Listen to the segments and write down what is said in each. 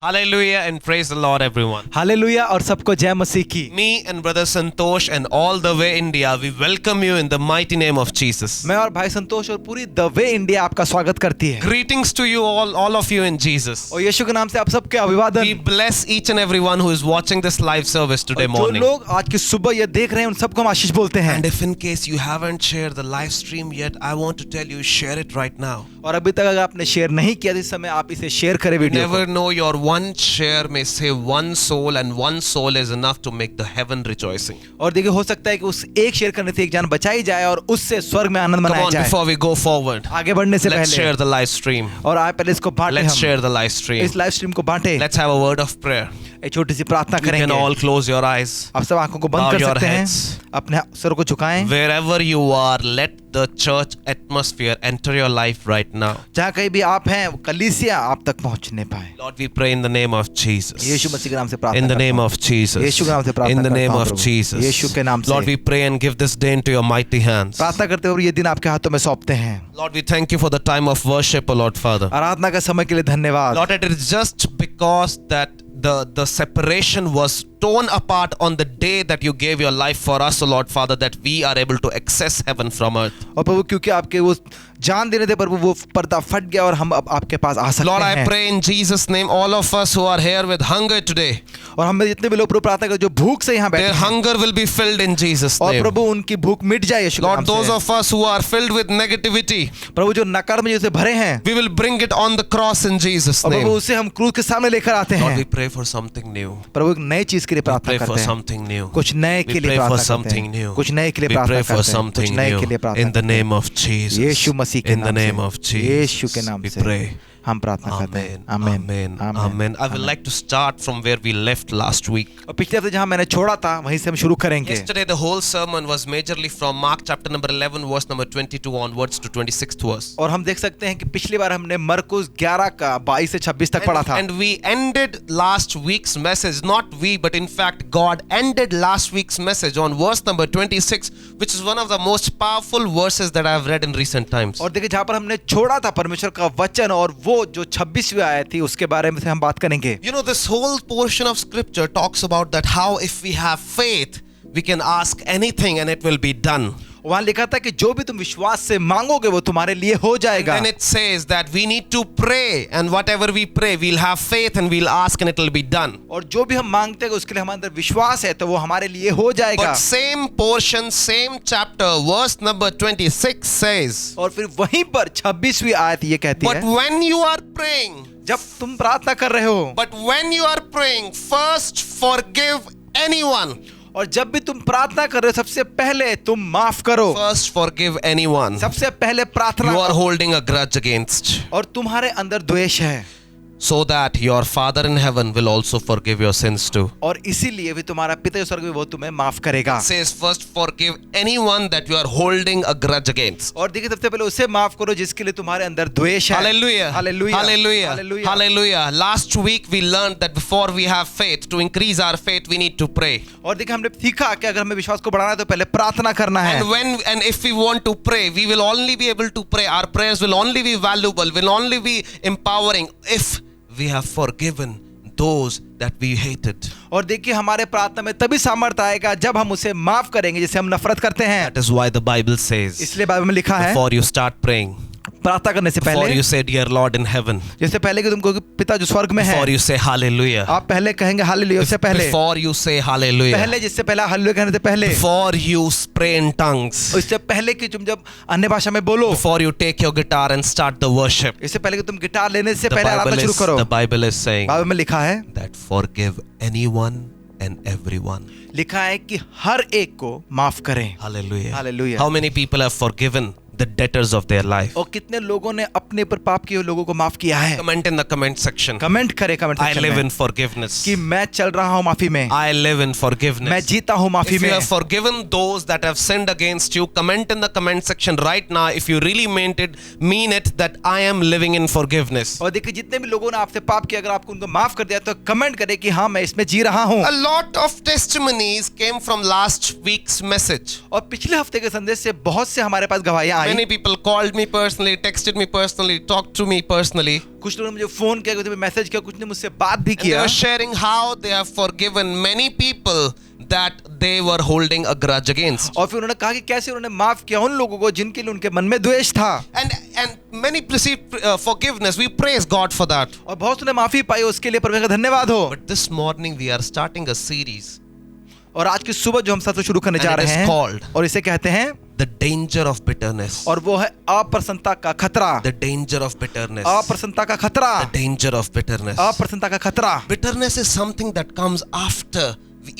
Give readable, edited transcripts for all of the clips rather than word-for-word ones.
Hallelujah and praise the Lord everyone. Hallelujah और सबको जय मसीह की। Me and brother Santosh and all the way India, we welcome you in the mighty name of Jesus. मैं और भाई संतोष और पूरी द वे इंडिया आपका स्वागत करती है। Greetings to you all of you in Jesus. और यीशु के नाम से आप सबके अभिवादन। We bless each and everyone who is watching this live service today जो morning. लोग आज की सुबह ये देख रहे हैं उन सबको हम आशीष बोलते हैं। And if in case you haven't shared the live stream yet, I want to tell you, share it right now. और अभी तक अगर आपने शेयर नहीं किया तो इस समय आप इसे शेयर करें video Never know, your one share may save one soul, and one soul is enough to make the heaven rejoicing. और देखिए हो सकता है कि उस एक शेयर करने से एक जान बचाई जाए और उससे स्वर्ग में आनंद Come मनाया on, जाए। before we go forward, आगे बढ़ने से let's share पहले the live stream. और आप पहले इसको बांटे Let's हम share the live stream. इस लाइव स्ट्रीम को बांटे। Let's have a word of prayer. एक छोटी सी प्रार्थना You can करेंगे। all close your eyes. आप सब आंखों को Bow बंद कर your सकते हैं, heads. अपने सर को झुकाएं। Wherever you are, let the church atmosphere enter your life right now. जहाँ कहीं भी आप हैं कलीसिया आप तक पहुंचने पाए। Lord, we pray in the name of Jesus. यीशु मसीह के नाम से प्रार्थना In the करता name हूं। of Jesus. यीशु के नाम से प्रार्थना In the करता name हूं of प्रभु। Jesus. यीशु के नाम से। Lord, we pray and give this day into your mighty hands. प्रार्थना करते हुए ये दिन आपके हाथों में सौंपते हैं। Lord, we thank you for the time of worship, O Lord Father. आराधना का समय के लिए धन्यवाद। Lord, it is just because that the separation was torn apart on the day that you gave your life for us, O Lord Father, that we are able to access heaven from earth. और प्रभु क्योंकि आपके वो जान देने थे प्रभु वो पर्दा फट गया और हम अब आपके पास आ सकते Lord, I हैं। pray in Jesus' name, all of us who are here with hunger today, और हम में जितने भी लोग प्रभु प्रार्थना करते जो भूख से यहाँ बैठे their हैं hunger will be filled in Jesus' और name. प्रभु उनकी भूख मिट जाए यीशु के Lord, नाम those से। of us who are filled with negativity, प्रभु जो नकारात्मक से भरे हैं we will bring it on the cross in Jesus' और प्रभु name. उसे हम क्रूस के सामने लेकर आते Lord, हैं। we pray for something new. प्रभु एक नई चीज के लिए We प्रार्थना pray for करते हैं। something new. कुछ नए We के लिए pray for प्रार्थना करते something हैं। new. कुछ नए के लिए We प्रार्थना pray for करते हैं। कुछ something नए के new. लिए प्रार्थना In the करते हैं। name of Jesus. यीशु मसीह के In the नाम name से। of Jesus. यीशु के नाम We से pray. हम प्रार्थना करते हैं। Amen. आमीन। Amen. Amen. I would like to start from where we left last week. और पिछले हफ्ते जहाँ मैंने छोड़ा था वहीं से हम शुरू करेंगे। Yesterday the whole sermon was majorly from Mark chapter number 11 verse number 22 onwards to 26th verse. और हम देख सकते हैं कि पिछली बार हमने मरकुस 11 का 22 से 26 तक पढ़ा था। And we ended last week's message, not we, but in fact God ended last week's message on verse number 26, which is one of the most powerful verses that I have read in recent times. और देखिए जहाँ पर हमने छोड़ा था परमेश्वर का वचन और वो जो 26वीं आयत थी उसके बारे में से हम बात करेंगे। You know, this whole portion of scripture talks about that how if we have faith, we can ask anything and it will be done. वहाँ लिखा था कि जो भी तुम विश्वास से मांगोगे वो तुम्हारे लिए हो जाएगा। Then it says that we need to pray, and whatever we pray, we'll have faith and we'll ask and it will be done. और जो भी हम मांगते हैं उसके लिए हमारे अंदर विश्वास है तो वो हमारे लिए हो जाएगा। But same portion, same chapter, verse number 26 says, और फिर वहीं पर 26वीं आयत ये कहती but है when you are praying, जब तुम प्रार्थना कर रहे हो but when you are praying, first forgive anyone. और जब भी तुम प्रार्थना कर रहे हो सबसे पहले तुम माफ करो। First forgive anyone सबसे पहले प्रार्थना you are करो holding a grudge against, और तुम्हारे अंदर द्वेष है so that your Father in heaven will also forgive your sins too. और इसीलिए भी तुम्हारा पिता जो स्वर्ग में वो तुम्हें माफ करेगा। It says first forgive anyone that you are holding a grudge against. और देखिए सबसे पहले उसे माफ करो जिसके लिए तुम्हारे अंदर द्वेष है। Hallelujah. Hallelujah. Hallelujah. Hallelujah. Hallelujah. Last week we learned that before we have faith, to increase our faith, we need to pray. और देखिए हमने सीखा कि अगर हमें विश्वास को बढ़ाना है तो पहले प्रार्थना करना है। And if we want to pray, we will only be able to pray. Our prayers will only be valuable, will only be empowering if we have forgiven those that we hated. और देखिए हमारे प्रार्थना में तभी सामर्थ्य आएगा जब हम उसे माफ करेंगे जिसे हम नफरत करते हैं। That is why the Bible says, इसलिए बाइबल में लिखा है before you start praying, प्रार्थना करने से before पहले you say, dear Lord in heaven, जैसे पहले कि तुमको पिता जो स्वर्ग में है before you say hallelujah, आप पहले कहेंगे हालेलुया उससे पहले before you say hallelujah, पहले जिससे पहले हालेलुया कहने से पहले before you pray in tongues, उससे पहले कि तुम जब अन्य भाषा में बोलो before you take your guitar and start the worship, इससे पहले कि तुम गिटार लेने से पहले आराधना शुरू करो। the Bible is saying Bible में लिखा है that forgive anyone and everyone. लिखा है कि हर एक को माफ करें। Hallelujah. Hallelujah. How many people have forgiven the debtors of their life? और कितने लोगों ने अपने पर पाप किए लोगों को माफ किया है? Comment in the comment section. Comment करें कमेंट I सेक्शन live में in forgiveness. कि मैं चल रहा हूँ माफी में, I live in मैं forgiveness. जीता हूँ माफी If you में। have forgiven those that have sinned against you, comment in the comment section right now if you really mean it that I am living in forgiveness. और देखिए जितने भी लोगों ने आपसे पाप किया अगर आपको उनको माफ कर दिया तो कमेंट करें कि हाँ मैं इसमें जी रहा हूँ। A lot of testimonies came from last week's message. और पिछले हफ्ते के संदेश से बहुत से हमारे पास गवाहियां भाई। Many people called me personally, texted me personally, talked to me personally. कुछ लोगों ने मुझे फोन किया, कुछ ने मैसेज किया, कुछ ने मुझसे बात भी And they किया were sharing how they have forgiven many people that they were holding a grudge against. और फिर उन्होंने कहा कि कैसे उन्होंने माफ किया उन लोगों को जिनके लिए उनके मन में द्वेष था। And many received forgiveness. We praise God for that. और बहुत ने माफी पाई, उसके लिए परमेश्वर का धन्यवाद हो। But this morning we are starting a series. और आज की सुबह जो हम साथ शुरू करने जा And it रहे is हैं called और इसे कहते हैं The danger of bitterness. और वो है अप्रसन्नता का खतरा। The danger of bitterness. अप्रसन्नता का खतरा। The danger of bitterness. अप्रसन्नता का खतरा। Bitterness is something that comes after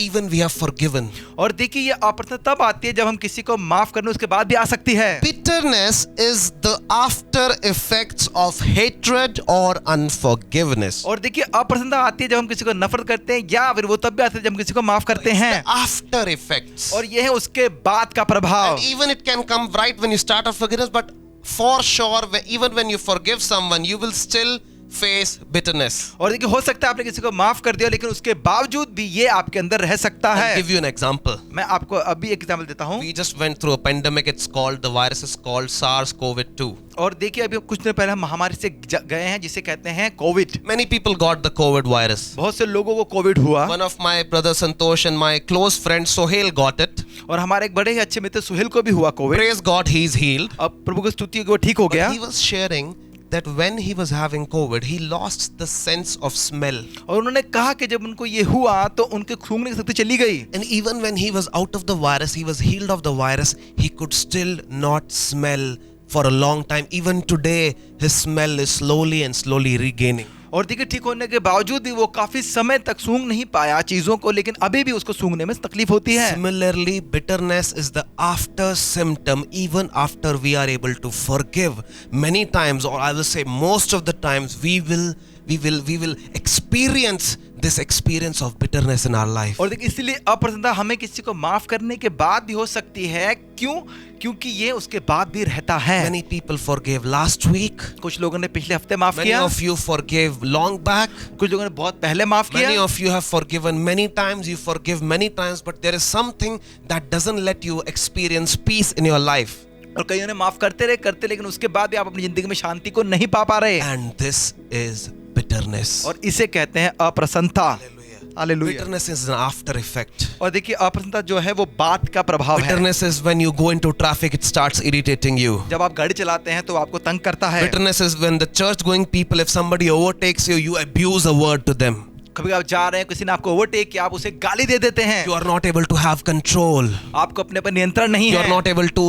even we have forgiven. और देखिए ये अप्रसन्नता तब आती है जब हम किसी को माफ करने उसके बाद भी आ सकती है। Bitterness is the after effects of hatred or unforgiveness. और देखिए अप्रसन्नता आती है जब हम किसी को नफरत करते हैं या फिर वो तब भी आती है जब हम किसी को माफ करते हैं। After effects. और ये है उसके बाद का प्रभाव। And even it can come right when you start off forgiveness, but for sure, even when you forgive someone, you will still face bitterness. और देखिए हो सकता है आपने किसी को माफ कर दिया लेकिन उसके बावजूद भी ये आपके अंदर रह सकता I'll है। give you an example. मैं आपको अभी एक एग्जांपल देता हूँ। We just went through a pandemic. It's called, the virus is called SARS-CoV-2. और देखिए अभी कुछ दिन पहले हम महामारी से गए हैं जिसे कहते हैं Covid. Many people got the COVID virus. बहुत से लोगों को कोविड हुआ। One of my brother Santosh and my close friend Sohail got it. और हमारे एक बड़े ही अच्छे मित्र सुहेल को भी हुआ Covid. Praise God, he's healed. अब प्रभु की स्तुति वो ठीक हो गया। But he was sharing that when he was having COVID, he lost the sense of smell. और उन्होंने कहा कि जब उनको ये हुआ तो उनके सूंघने की शक्ति चली गई। And even when he was out of the virus, he was healed of the virus, he could still not smell for a long time. Even today, his smell is slowly and slowly regaining. और देखिए ठीक होने के बावजूद भी वो काफी समय तक सूंघ नहीं पाया चीजों को, लेकिन अभी भी उसको सूंघने में तकलीफ होती है। Similarly, bitterness is the after symptom even after we are able to forgive. Many times, or I will say most of the times, we will experience this experience of bitterness in our life. और देखिए इसलिए अप्रसन्नता हमें किसी को माफ करने के बाद भी हो सकती है। क्यों? क्योंकि ये उसके बाद भी रहता है। Many people forgave last week. कुछ लोगों ने पिछले हफ्ते माफ Many किया। of you forgave long back. कुछ लोगों ने बहुत पहले माफ Many किया। of you have forgiven many times. You forgive many times, but there is something that doesn't let you experience peace in your life. और कईयों ने माफ करते लेकिन उसके बाद भी आप अपनी जिंदगी में शांति को नहीं पा रहे। And this is bitterness. और इसे कहते हैं अप्रसन्नता। Hallelujah. Bitterness is an after effect. और देखिए अप्रसन्नता जो है वो बात का प्रभाव है। Bitterness is when you go into traffic, it starts irritating you. जब आप गाड़ी चलाते हैं तो आपको तंग करता है। Bitterness is when the church going people, if somebody overtakes you, you abuse a word to them. कभी आप जा रहे हैं, किसी ने आपको ओवरटेक किया, आप उसे गाली दे देते हैं। You are not able to have control. आपको अपने पर नियंत्रण नहीं You है। are not able to,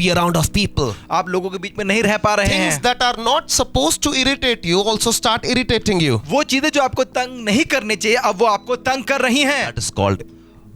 be around of people. आप लोगों के बीच में नहीं रह पा रहे Things हैं। that are not supposed to irritate you also start irritating you. वो चीजें जो आपको तंग नहीं करनी चाहिए अब वो आपको तंग कर रही हैं। That is called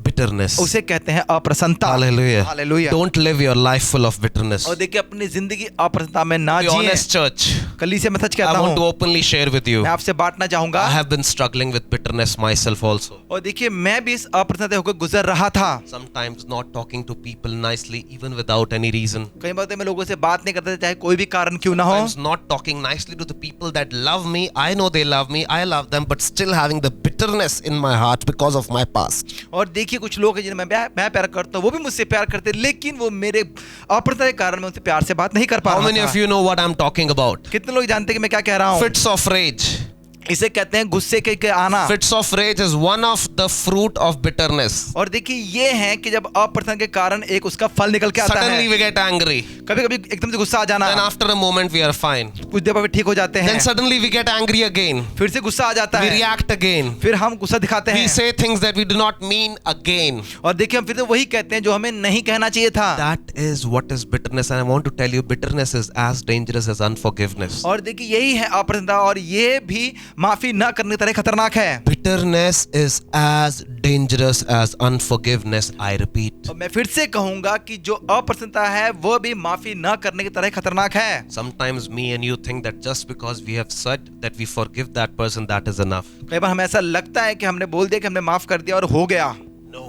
bitterness. उसे कहते हैं अप्रसन्नता। Hallelujah. Hallelujah. Don't live your life full of bitterness. और देखिए अपनी जिंदगी अप्रसन्नता में ना Be जिए। honest, church. कली से मैं सच I कहता want to हूँ, openly share with you. मैं आपसे बांटना चाहूंगा। I have been struggling with bitterness myself also. और देखिए मैं भी इस अप्रसन्नता होकर गुजर रहा था। Sometimes not talking to people nicely even without any reason. कई बार मैं लोगों से बात नहीं करता चाहे कोई भी कारण क्यों ना हो। Sometimes not talking nicely to the people that love me. I know they love me. I love them, but still having the bitterness in my heart because of my past. और देखिए कुछ लोग हैं जिन्हें मैं प्यार करता हूँ, वो भी मुझसे प्यार करते हैं, लेकिन वो मेरे अप्रसन्नता के कारण मैं उनसे प्यार से बात नहीं कर पा How रहा many था। of you know what I'm talking about? कितने लोग जानते हैं कि मैं क्या कह रहा हूँ? Fits of rage. इसे कहते हैं गुस्से के आना। Fits of rage is one of the fruit of bitterness. और देखिए ये है कि जब अप्रसन्न के कारण एक उसका फल निकल के आता Suddenly है। we get angry. कभी-कभी एकदम से गुस्सा आ जाना। Then after a moment we are fine. कुछ देर बाद ठीक हो जाते हैं। Then suddenly we get angry again. फिर से गुस्सा आ जाता We है। react again. फिर हम गुस्सा दिखाते We हैं। say things that we do not mean again. और देखिए हम फिर से वही कहते हैं जो हमें नहीं कहना चाहिए था। That is what is bitterness, and I want to tell you, bitterness is as dangerous as unforgiveness. और देखिए यही है अप्रसन्नता, और ये भी माफी न करने की तरह खतरनाक है। Bitterness is as dangerous as unforgiveness, I repeat. और मैं फिर से कहूंगा कि जो अप्रसन्नता है वो भी माफी न करने की तरह खतरनाक है। Sometimes me and you think that just because we have said that we forgive that person, that is enough. कई बार हमें ऐसा लगता है कि हमने बोल दिया कि हमने माफ कर दिया और हो गया। No,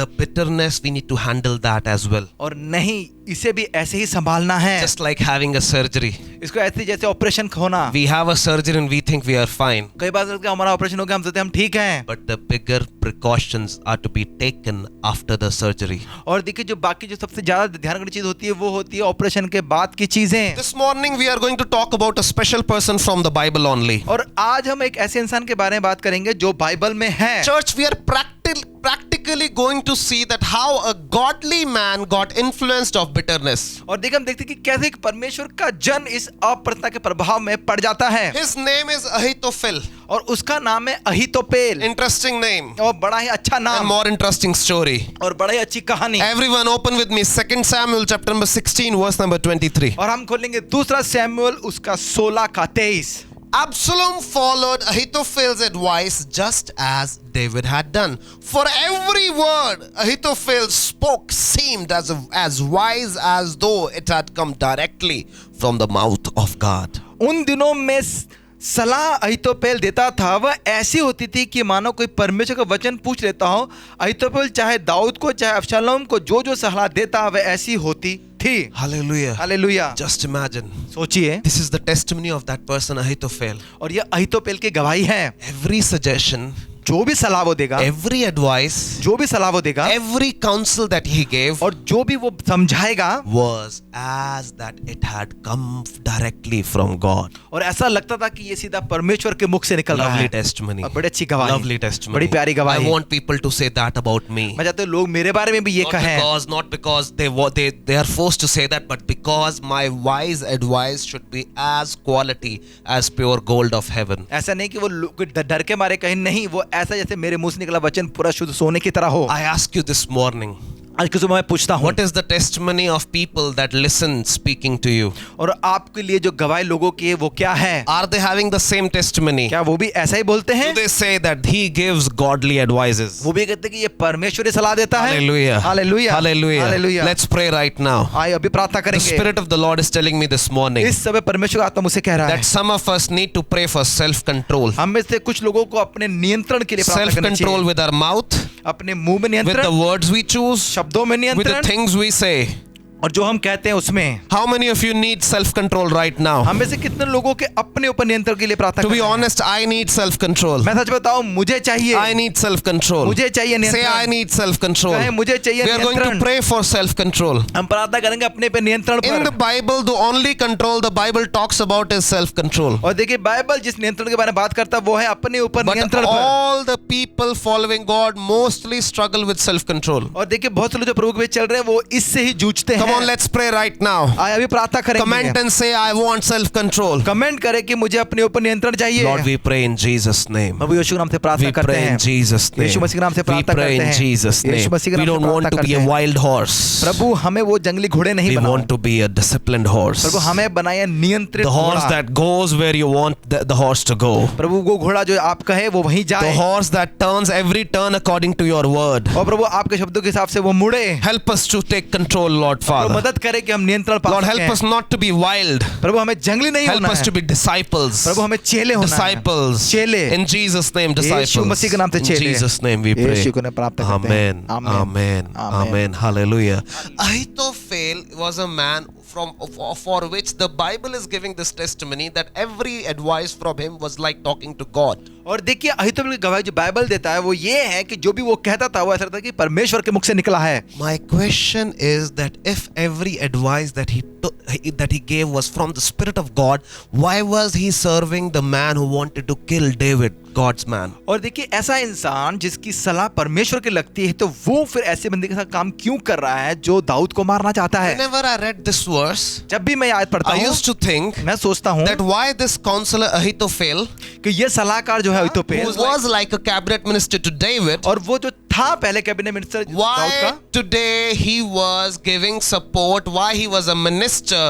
the bitterness, we need to handle that as well. और नहीं, इसे भी ऐसे ही संभालना है, Just like having a surgery. इसको ऐसे जैसे ऑपरेशन होना। We have a surgery and we think we are fine. कई बार लगता है हमारा ऑपरेशन हो गया, हम सोचते हैं हम ठीक हैं, But the bigger precautions are to be taken after the surgery. और देखिए जो बाकी जो सबसे ज्यादा ध्यान रखने की चीज होती है वो होती है ऑपरेशन के बाद की चीजें। This morning we are going to talk about a special person from the Bible only. और आज हम एक ऐसे इंसान के बारे में बात करेंगे जो बाइबल में है। Church, we are practically going to see that how a godly man got influenced of bitterness. और देखिए हम देखते हैं कि कैसे एक परमेश्वर का जन इस अप्रत्यता के प्रभाव में पड़ जाता है। His name is Ahithophel. और उसका नाम है अहीतोपेल, Interesting name. और बड़ा ही अच्छा And नाम more interesting story. और बड़ा ही अच्छी कहानी। Everyone open with me 2 Samuel chapter number 16 verse number 23. और हम खोलेंगे दूसरा सैमुएल उसका 16 का 23। Absalom followed Ahithophel's advice just as David had done. For every word Ahithophel spoke seemed as wise as though it had come directly from the mouth of God. उन दिनों में सलाह अहीतोपेल देता था वह ऐसी होती थी कि मानो कोई परमेश्वर का वचन पूछ लेता हो। अहीतोपेल चाहे दाऊद को चाहे अबशालोम को जो जो सलाह देता वह ऐसी होती थी। Hallelujah. हालेलुया। Just imagine. सोचिए, This is the testimony of that person Ahithophel. और यह अहीतोपेल की गवाही है। Every suggestion, जो भी सलाह वो देगा, every advice, जो भी सलाह वो देगा, every counsel that he gave और जो भी वो समझाएगा was as that it had come directly from God. और ऐसा लगता था कि ये सीधा परमेश्वर के मुख से निकल रहा Lovely है। testimony. और बड़ी अच्छी गवाही, Lovely testimony. बड़ी प्यारी I गवाही। want people to say that about me. मैं चाहता हूं लोग मेरे बारे में भी ये कहें, Not because they are forced to say that, but because my wise advice should be as quality as pure gold of heaven. ऐसा नहीं कि वो लोग डर के मारे कहीं, नहीं, वो ऐसा जैसे मेरे मुंह से निकला वचन पूरा शुद्ध सोने की तरह हो। I ask you this morning, आज की सुबह मैं पूछता हूँ, what is the testimony of people that listen speaking to you? और आपके लिए जो गवाही लोगों की है वो क्या है? Are they having the same testimony? क्या वो भी ऐसा ही बोलते हैं? Do they say that he gives godly advices? वो भी कहते हैं कि ये परमेश्वर ही सलाह देता है। Hallelujah. Hallelujah, Hallelujah. Hallelujah. Let's pray right now. आइए अभी प्रार्थना The करेंगे। Spirit of the Lord is telling me this morning इस समय परमेश्वर का आत्मा मुझसे कह रहा है that some of us need to pray for self-control. हम में से कुछ लोगों को अपने नियंत्रण के लिए प्रार्थना करनी Self-control चाहिए। with our mouth, अपने मुंह में with the नियंत्रण, words we choose, शब्दों में with the नियंत्रण, things we say. और जो हम कहते हैं उसमें। How many of you need self-control right now? हम में से कितने लोगों के अपने ऊपर नियंत्रण के लिए प्रार्थना To be करते हैं? honest, I need self-control. मैं सच बताऊं, मुझे चाहिए, I need self-control. मुझे चाहिए Say, नियंत्रण। I need self-control. कहें, मुझे चाहिए We are going to नियंत्रण। pray for self-control. हम प्रार्थना करेंगे अपने पे नियंत्रण In the पर। Bible, the only control the Bible talks about is self-control. और देखिए बाइबल जिस नियंत्रण के बारे में बात करता है वो है अपने ऊपर But नियंत्रण पर। all the people following God mostly struggle with self-control. और देखिए बहुत से लोग जो प्रभु के पीछे चल रहे हैं वो इससे ही जूझते Come on, हैं। let's pray right now. आइए अभी प्रार्थना Comment करेंगे। and say, I want self-control. Comment करें कि मुझे अपने ऊपर नियंत्रण चाहिए। Lord, we pray in Jesus' name. प्रभु यीशु के नाम से प्रार्थना We करते pray हैं। in Jesus' name. यीशु मसीह के नाम से We प्रार्थना pray करते in हैं। Jesus' यीशु name. मसीह के We नाम से don't want प्रार्थना to be करते a हैं। wild horse. प्रभु हमें वो जंगली घोड़े नहीं We बनाओ। want to be a disciplined horse. प्रभु हमें बनाए नियंत्रित The horse घोड़ा। that goes where you want the horse to go. प्रभु वो घोड़ा जो आप कहे वो वहीं The जाए। horse that turns every turn according to your word. और प्रभु आपके शब्दों के हिसाब से वो मुड़े। Help us to take control, Lord Prabhu Father. मदद करे कि हम नियंत्रण पा Lord, सकें। help us not to be wild. प्रभु हमें जंगली नहीं Help होना us है। to be disciples. प्रभु हमें चेले होना है। Disciples. चेले। In Jesus' name, Yeshu disciples. मसीह के नाम से In चेले। Jesus' name we pray. यीशु को नाम प्राप्त करते हैं। Amen. आमीन। Amen. आमीन। Amen. Hallelujah. Ahithophel was a man for which the Bible is giving this testimony that every advice from him was like talking to God. और देखिए अहीतोपेल की गवाही जो बाइबल देता है वो ये है कि जो भी वो कहता था वो ऐसा लगता है कि परमेश्वर के मुख से निकला है। My question is that if every advice that he gave was from the Spirit of God, why was he serving the man who wanted to kill David, God's man? और देखिए ऐसा इंसान जिसकी सलाह परमेश्वर की लगती है तो वो फिर ऐसे बंदे के साथ काम क्यों कर रहा है जो दाऊद को मारना चाहता है। Whenever I read this verse, जब भी मैं आयत पढ़ता I हूँ used to think मैं सोचता हूँ that why this counselor Ahithophel, कि ये सलाहकार जो है अहीतोपेल who was like a cabinet minister to David, और वो जो था पहले कैबिनेट मिनिस्टर दाऊद why का, today he was giving support, why he was a minister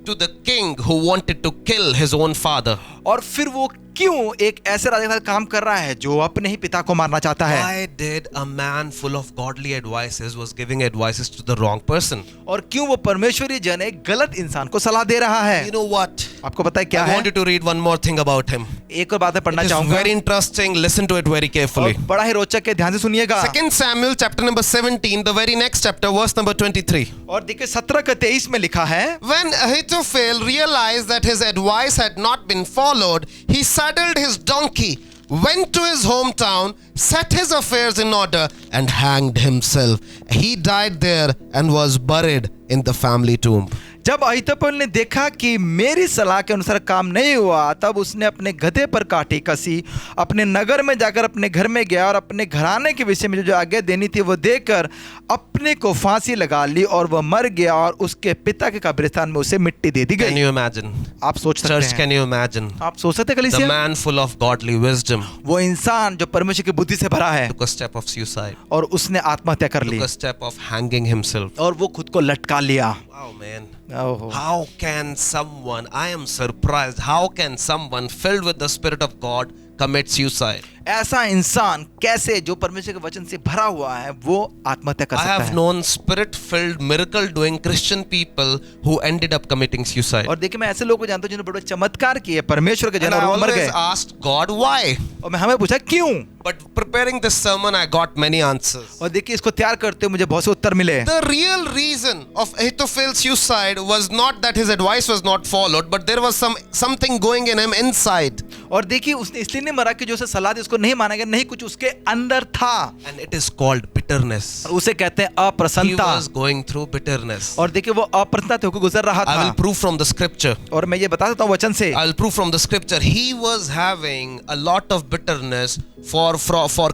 to the king who wanted to kill his own father. और फिर वो क्यों एक ऐसे राजा के साथ काम कर रहा है जो अपने ही पिता को मारना चाहता है? Why did a man full of godly advices was giving advices to the wrong person? और क्यों वो परमेश्वरी जन एक गलत इंसान को सलाह दे रहा है? You know what? आपको पता है क्या I है? want you to read one more thing about him. एक और बात मैं पढ़ना It is चाहूंगा, very interesting. Listen to it very और carefully. बड़ा ही रोचक है, ध्यान से सुनिएगा। 2 Samuel chapter number 17, the very next chapter, verse number 23. और देखिए 17 का 23 में लिखा है, When Ahithophel realized that his advice had not been followed, he saddled his donkey, went to his hometown, set his affairs in order, and hanged himself. He died there and was buried in the family tomb. जब अहीतोपेल ने देखा कि मेरी सलाह के अनुसार काम नहीं हुआ, तब उसने अपने गधे पर काठी कसी, अपने नगर में जाकर अपने घर में गया और अपने घराने के विषय में जो आज्ञा देनी थी वो देकर अपने को फांसी लगा ली और वह मर गया और उसके पिता के कब्रिस्तान में उसे मिट्टी दे दी Can गई। you imagine? आप सोच सकते Church, हैं, can you imagine? आप सोच सकते हैं The कलीसिया, man full of godly wisdom वो इंसान जो परमेश्वर की बुद्धि से भरा है took a step of suicide, और उसने आत्महत्या कर ली took a step of hanging himself. और वो खुद को लटका लिया। Wow, man. ओहो। How can someone, I am surprised, how can someone filled with the Spirit of God commit suicide? ऐसा इंसान कैसे जो परमेश्वर के वचन से भरा हुआ है वो आत्महत्या कर I सकता have है? known spirit-filled, miracle-doing Christian people who ended up committing suicide. और देखिए मैं ऐसे लोगों को जानता हूँ जिन्होंने बड़े चमत्कार किए परमेश्वर के जन And I और वो मर always गए, asked God why. और मैं हमें पूछा क्यों? But preparing this sermon, I got many answers. और देखिए इसको तैयार करते हुए मुझे बहुत से उत्तर मिले। The real reason of Ahithophel's suicide was not that his advice was not followed, but there was something going in him inside. और देखिए उसने इसलिए नहीं मरा कि जो उसे सलाह दी उसको नहीं माना गया, नहीं, कुछ उसके अंदर था, And it is called bitterness. और उसे कहते हैं He अप्रसन्नता। was going through bitterness. और देखिए वो अप्रसन्नता से होकर गुजर रहा I will था, prove from the scripture. और मैं ये बता सकता हूँ वचन से। I will prove from the scripture. He was having a lot of bitterness for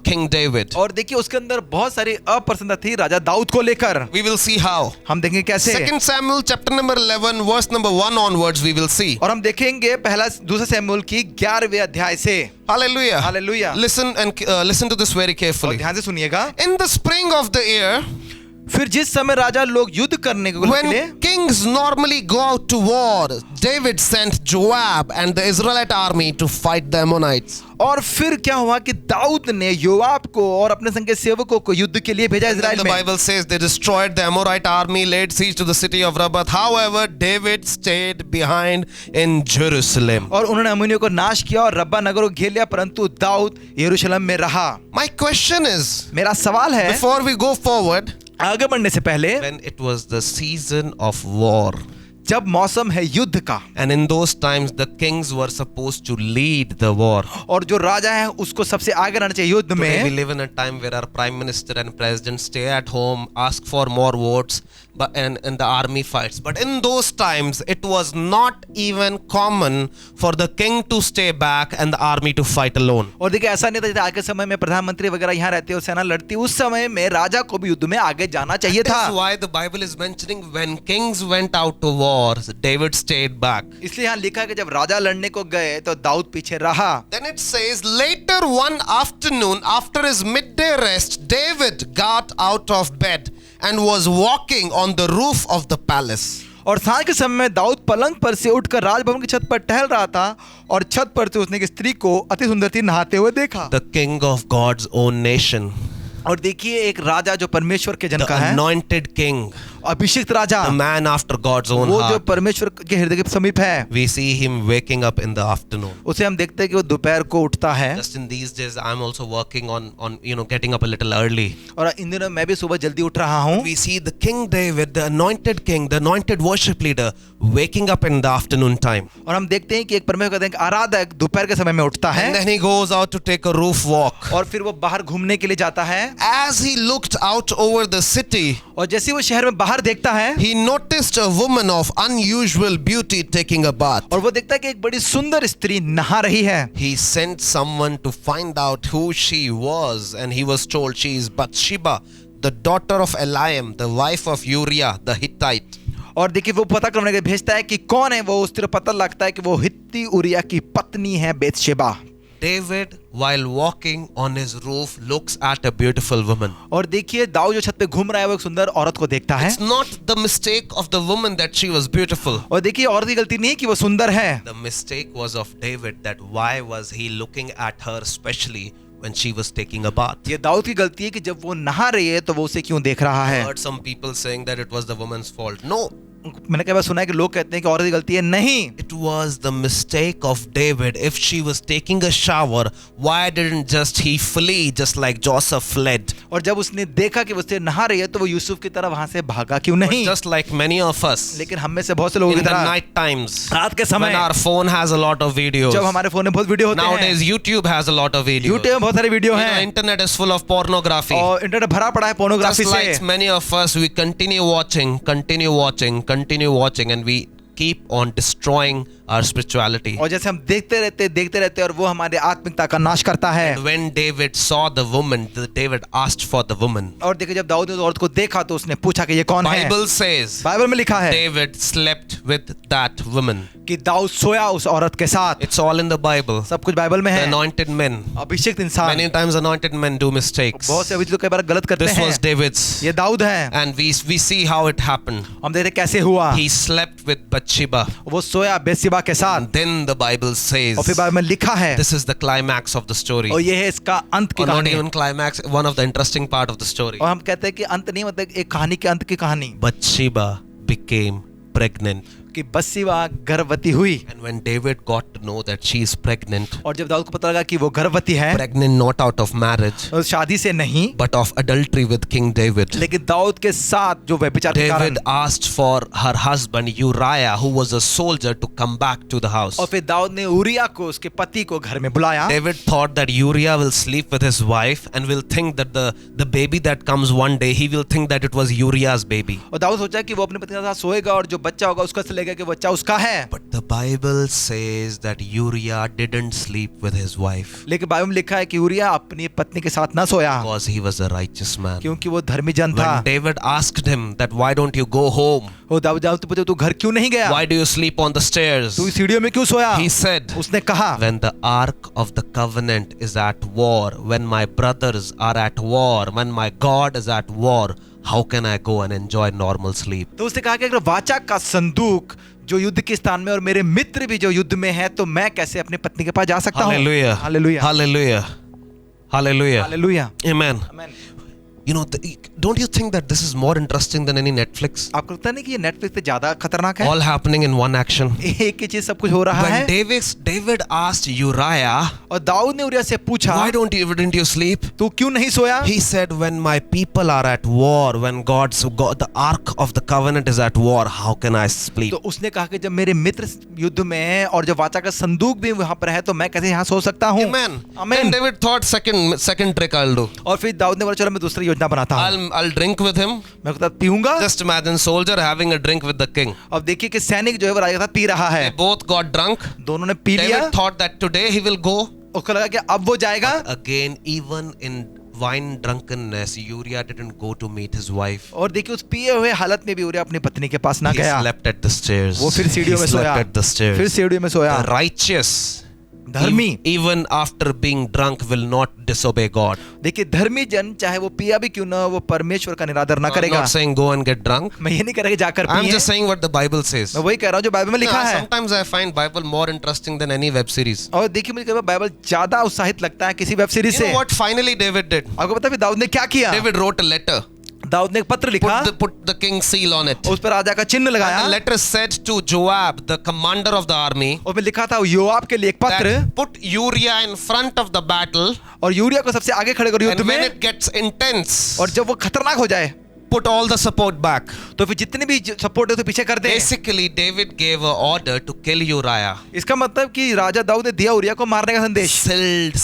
King David. और देखिए उसके अंदर बहुत सारी अप्रसन्नता थी राजा दाऊद को लेकर। We will see how. हम देखेंगे कैसे। 2 Samuel chapter number 11 verse number 1 onwards we will see. और हम देखेंगे पहला दूसरा शमूएल की 11वें अध्याय से। Hallelujah. Hallelujah. Listen to this very और carefully. ध्यान से सुनिएगा। In the spring of the year, फिर जिस समय राजा लोग युद्ध करने को निकले, when kings normally go out to war, David sent Joab and the Israelite army to fight the Ammonites. और फिर क्या हुआ कि दाऊद ने योआब को और अपने संग के सेवकों को युद्ध के लिए भेजा And then इजराइल the में। Bible says they destroyed the Amorite army, laid siege to the city of Rabbah. However, David stayed behind in Jerusalem. और उन्होंने अम्मोनियों को नाश किया और रब्बा नगर को घेर लिया, परंतु दाऊद यरूशलेम में रहा। My question is, मेरा सवाल है, before we go forward, आगे बढ़ने से पहले, when it was the season of war, जब मौसम है युद्ध का, and in those times the kings were supposed to lead the war. और जो राजा है उसको सबसे आगे रहना चाहिए युद्ध Today we में। live in a time where our prime minister and president stay at home, ask for more votes, and the army fights. But in those times, it was not even common for the king to stay back and the army to fight alone. और देखिए ऐसा नहीं था जैसे आज के समय में प्रधानमंत्री वगैरह यहाँ रहते हो, सेना लड़ती, उस समय में राजा को भी युद्ध में आगे जाना चाहिए था। That's why the Bible is mentioning when kings went out to war, David stayed back. इसलिए यहाँ लिखा है कि जब राजा लड़ने को गए तो दाऊद पीछे रहा। Then it says, later one afternoon, after his midday rest, David got out of bed and was walking on the roof of the palace. और सांझ के समय में दाऊद पलंग पर से उठकर राजभवन की छत पर टहल रहा था और छत पर से उसने एक स्त्री को अति सुंदर थी नहाते हुए देखा। The king of God's own nation, और देखिए एक राजा जो परमेश्वर के जन the का है, anointed king, अभिषिक्त राजा, the man after God's own वो जो heart. परमेश्वर के हृदय के समीप है, We see him waking up in the afternoon. उसे हम देखते हैं कि वो दोपहर को उठता है। Just in these days, I'm also working on getting up a little early. और इन दिनों मैं भी सुबह जल्दी उठ रहा हूँ। We see the King David, the anointed king, the anointed worship leader, waking up in the afternoon time. और हम देखते हैं कि एक परमेश्वर का आराधक दोपहर के समय में उठता And है then he goes out to take a roof walk. और फिर वो बाहर घूमने के लिए जाता है। As he looked out over the city, और जैसे वो शहर में बाहर देखता है, he noticed a woman of unusual beauty taking a bath. और वो देखता है कि एक बड़ी सुंदर स्त्री नहा रही है। He sent someone to find out who she was, and he was told she is Bathsheba, the daughter of Eliam, the wife of Uriah the Hittite. और देखिए वो पता करने के लिए भेजता है कि कौन है वो। उस तरह पता लगता है कि वो हित्ती उरिया की पत्नी है बेतशेबा। David, while walking on his roof, looks at a beautiful woman. और देखिए दाऊद जो छत पे घूम रहा है वो एक सुंदर औरत को देखता है। It's not the mistake of the woman that she was beautiful. और देखिए औरत की गलती नहीं है कि वो सुंदर है। The mistake was of David, that why was he looking at her especially when she was taking a bath. ये दाऊद की गलती है कि जब वो नहा रही है तो वो उसे क्यों देख रहा I है। heard some people saying that it was the woman's fault. No, मैंने कई बार सुना है कि लोग कहते हैं कि औरत की गलती है। नहीं, it was the mistake of David. If she was taking a shower, why didn't just he flee just like Joseph fled? और जब उसने देखा कि उससे नहा रही है तो वो यूसुफ की तरह वहां से भागा क्यों But नहीं। just like many of us, लेकिन हम में से बहुत से लोगों in की the तरह night times, रात के when समय our phone has a lot of videos, जब हमारे फोन में बहुत वीडियो होते हैं, nowadays YouTube has a lot of videos. YouTube में बहुत सारे वीडियो You know, हैं internet is full of pornography. और इंटरनेट भरा पड़ा है पोर्नोग्राफी Just से। like many of us, we continue watching, and we keep on destroying our spirituality. और जैसे हम देखते रहते और वो हमारे आत्मिकता का नाश करता है। And when David saw the woman, David asked for the woman. और देखिए जब दाऊद ने उस औरत को देखा तो उसने पूछा कि ये कौन है। Bible says बाइबल में लिखा है David slept with that woman. कि दाऊद सोया उस औरत के साथ। It's all in the Bible. सब कुछ बाइबल में The है। anointed men. अभिषिक्त इंसान Many times anointed men do mistakes. बहुत से अभिषिक्त लोग कई बार गलत करते This हैं। was David's. ये दाऊद है। And we see how it happened. हम देखते कैसे हुआ। He slept with Bathsheba. वो सोया बेसिबा के साथ। And then the Bible says और फिर बाइबल में लिखा है this is the climax of the story. और ये है इसका अंत की Or not कहानी। even climax, one of the interesting part of the story. और हम कहते हैं कि अंत नहीं, मतलब एक कहानी के अंत की कहानी Bathsheba became pregnant. कि बत्सिबा गर्भवती हुई। And when David got to know that she is pregnant, और जब दाऊद को पता लगा कि वो गर्भवती है, pregnant not out of marriage, तो शादी से नहीं but of adultery with King David, लेकिन दाऊद के साथ जो व्यभिचार के कारण, David asked for her husband Uriah, who was a soldier, to come back to the house. और फिर दाऊद ने उरिया को, उसके पति को घर में बुलाया। David thought that Uriah will sleep with his wife and will think that the baby that comes one day, he will think that it was Uriah's baby. और दाऊद सोचा कि वो अपने पति के साथ सोएगा और जो बच्चा होगा उसका से लेगा कि बच्चा उसका है। But the Bible says that Uriah didn't sleep with his wife लेकिन बाइबल में लिखा है कि उरिया अपनी पत्नी के साथ ना सोया because he was a righteous man. क्योंकि वो धर्मी जन था। When David asked him that why don't you go home? वो दाऊद तो पूछे तू घर क्यों नहीं गया? Why do you sleep on the stairs? तू सीढ़ियों में क्यों सोया? He said, उसने कहा when the ark of the covenant is at war, when my brothers are at war, when my God is at war, how can I go and enjoy normal sleep? तो उसने कहा कि अगर वाचा का संदूक जो युद्ध के स्थान में और मेरे मित्र भी जो युद्ध में है तो मैं कैसे अपनी पत्नी के पास जा सकता हूँ? Hallelujah. Hallelujah, Hallelujah. Hallelujah. Hallelujah, Amen. आमीन। You know, don't you think that this is more interesting than any Netflix? आपको लगता नहीं कि ये नेटफ्लिक्स से ज्यादा खतरनाक है? All happening in one action. एक ही चीज सब कुछ हो रहा When है। David asked Uriah, और दाऊद ने उरिया से पूछा why didn't you sleep? तू क्यों नहीं सोया? He said, when my people are at war, when the ark of the covenant is at war, how can I sleep? तो उसने कहा कि जब मेरे मित्र युद्ध में हैं और जब वाचा का संदूक भी वहां पर है तो मैं कैसे यहाँ सो सकता हूँ? Amen. आमीन। Then David thought, second trick I'll do. और फिर दाऊद ने बोला चलो मैं दूसरी योजना बनाता हूँ, I'll drink with him. मैं उसके साथ पीऊंगा। Just imagine soldier having a drink with the king. अब देखिए कि सैनिक जो है वो राजा के साथ पी रहा They है। both got drunk. दोनों ने पी लिया। David thought that today he will go. उसको लगा कि अब वो जाएगा। Again, even in wine drunkenness, Uriah didn't go to meet his wife. और देखिए उस पिए हुए हालत में भी उरिया अपनी पत्नी के पास ना He गया। slept at the stairs. वो फिर सीढ़ियों He में slept soya. at the stairs. फिर सीढ़ियों में सोया। The righteous, धर्मी, even after being drunk, will not disobey God. देखिए धर्मी जन चाहे वो पिया भी क्यों ना, वो परमेश्वर का निरादर ना I'm करेगा। not saying go and get drunk. मैं ये नहीं कह रहा कि जाकर I'm पिए। just saying what the Bible says. मैं वही कह रहा हूँ जो बाइबल में लिखा है। Sometimes I find Bible more interesting than any web series. और देखिए मुझे कई बार बाइबल ज्यादा उत्साहित लगता है किसी वेब सीरीज You know से। what finally David did? आपको पता है दाऊद ने क्या किया? David wrote a letter. Dawood ने एक पत्र लिखा, Put the king's seal on it. उस पर राजा का चिन्ह And the लगाया। letter said to Joab, the commander of the army, और में लिखा था योआब के लिए एक पत्र, that put Uriah in front of the battle, और यूरिया को सबसे आगे खड़े करो युद्ध and when में, it gets intense, और जब वो खतरनाक हो जाए put all the support back. तो फिर जितने भी सपोर्ट है तो पीछे कर दे। Basically, David gave an order to kill Uriah. इसका मतलब कि राजा दाऊद ने दिया उरिया को मारने का संदेश।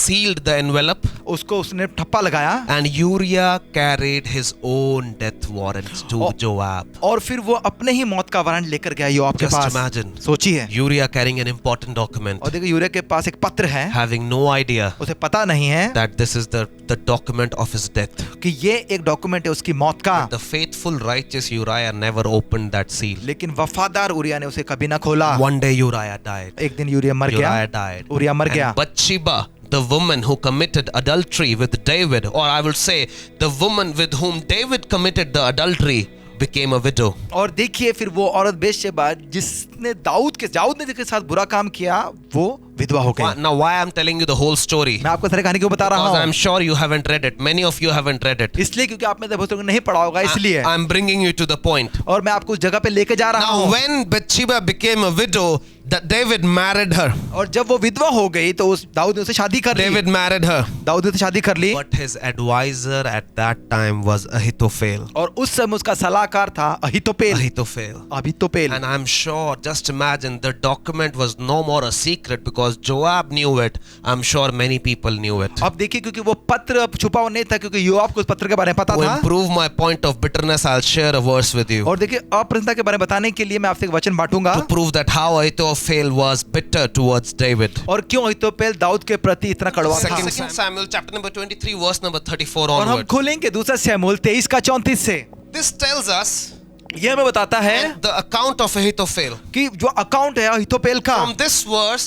Sealed the envelope, उसको उसने ठप्पा लगाया and Uriah carried his own death warrant to Joab. और फिर वो अपने ही मौत का वारंट लेकर गया योआब के Just पास। imagine. सोचिए। Uriah carrying an important document, और देखो यूरिया के पास एक पत्र है, having no idea उसे पता नहीं है that this is the document of his death. कि ये एक डॉक्यूमेंट है उसकी मौत का। The faithful righteous Uriah never opened that seal. लेकिन वफादार उरिया ने उसे कभी ना खोला। One day Uriah died. एक दिन यूरिया मर गया। Uriah died. उरिया मर And गया। Bathsheba, the woman who committed adultery with David, or I will say the woman with whom David committed the adultery, became a widow. और देखिए फिर वो औरत बेशबा जिसने दाऊद ने जिसके साथ बुरा काम किया वो विधवा हो गई। Now why I'm telling you the whole story? मैं आपको सारी कहानी क्यों बता रहा Because I'm हूँ? sure you haven't read it. Many of you haven't read it. इसलिए क्योंकि आप में से बहुत लोगों ने नहीं पढ़ा होगा इसलिए। I'm bringing you to the point. और मैं आपको उस जगह पे लेके जा रहा Now हूँ। when Bathsheba became a widow, that David married her. और जब वो विधवा हो गई तो उस दाऊद ने उससे शादी कर ली। David married her. दाऊद ने उससे शादी कर ली। But his advisor at that time was Ahithophel. और उस समय उसका सलाहकार था अहीतोपेल। Ahithophel. And I'm sure, just imagine, the document was no more a secret because Joab knew it. I'm sure many people knew it. अब देखिए क्योंकि वो पत्र अब छुपा हुआ नहीं था क्योंकि योआब को उस पत्र के बारे में पता To था। improve my point of bitterness, I'll share a verse with you. और देखिए अप्रसन्नता के बारे में बताने के लिए मैं आपसे एक वचन बांटूंगा। To prove that how Ahithophel was bitter towards David. और क्यों अहीतोपेल दाऊद के प्रति इतना कड़वा था। 2 Samuel chapter number 23 verse number 34 और हम onward. खोलेंगे दूसरा शमूएल 23 का 34 से। This tells us यह हमें बताता है the account of Ahithophel. कि जो अकाउंट है अहीतोपेल का, From this verse,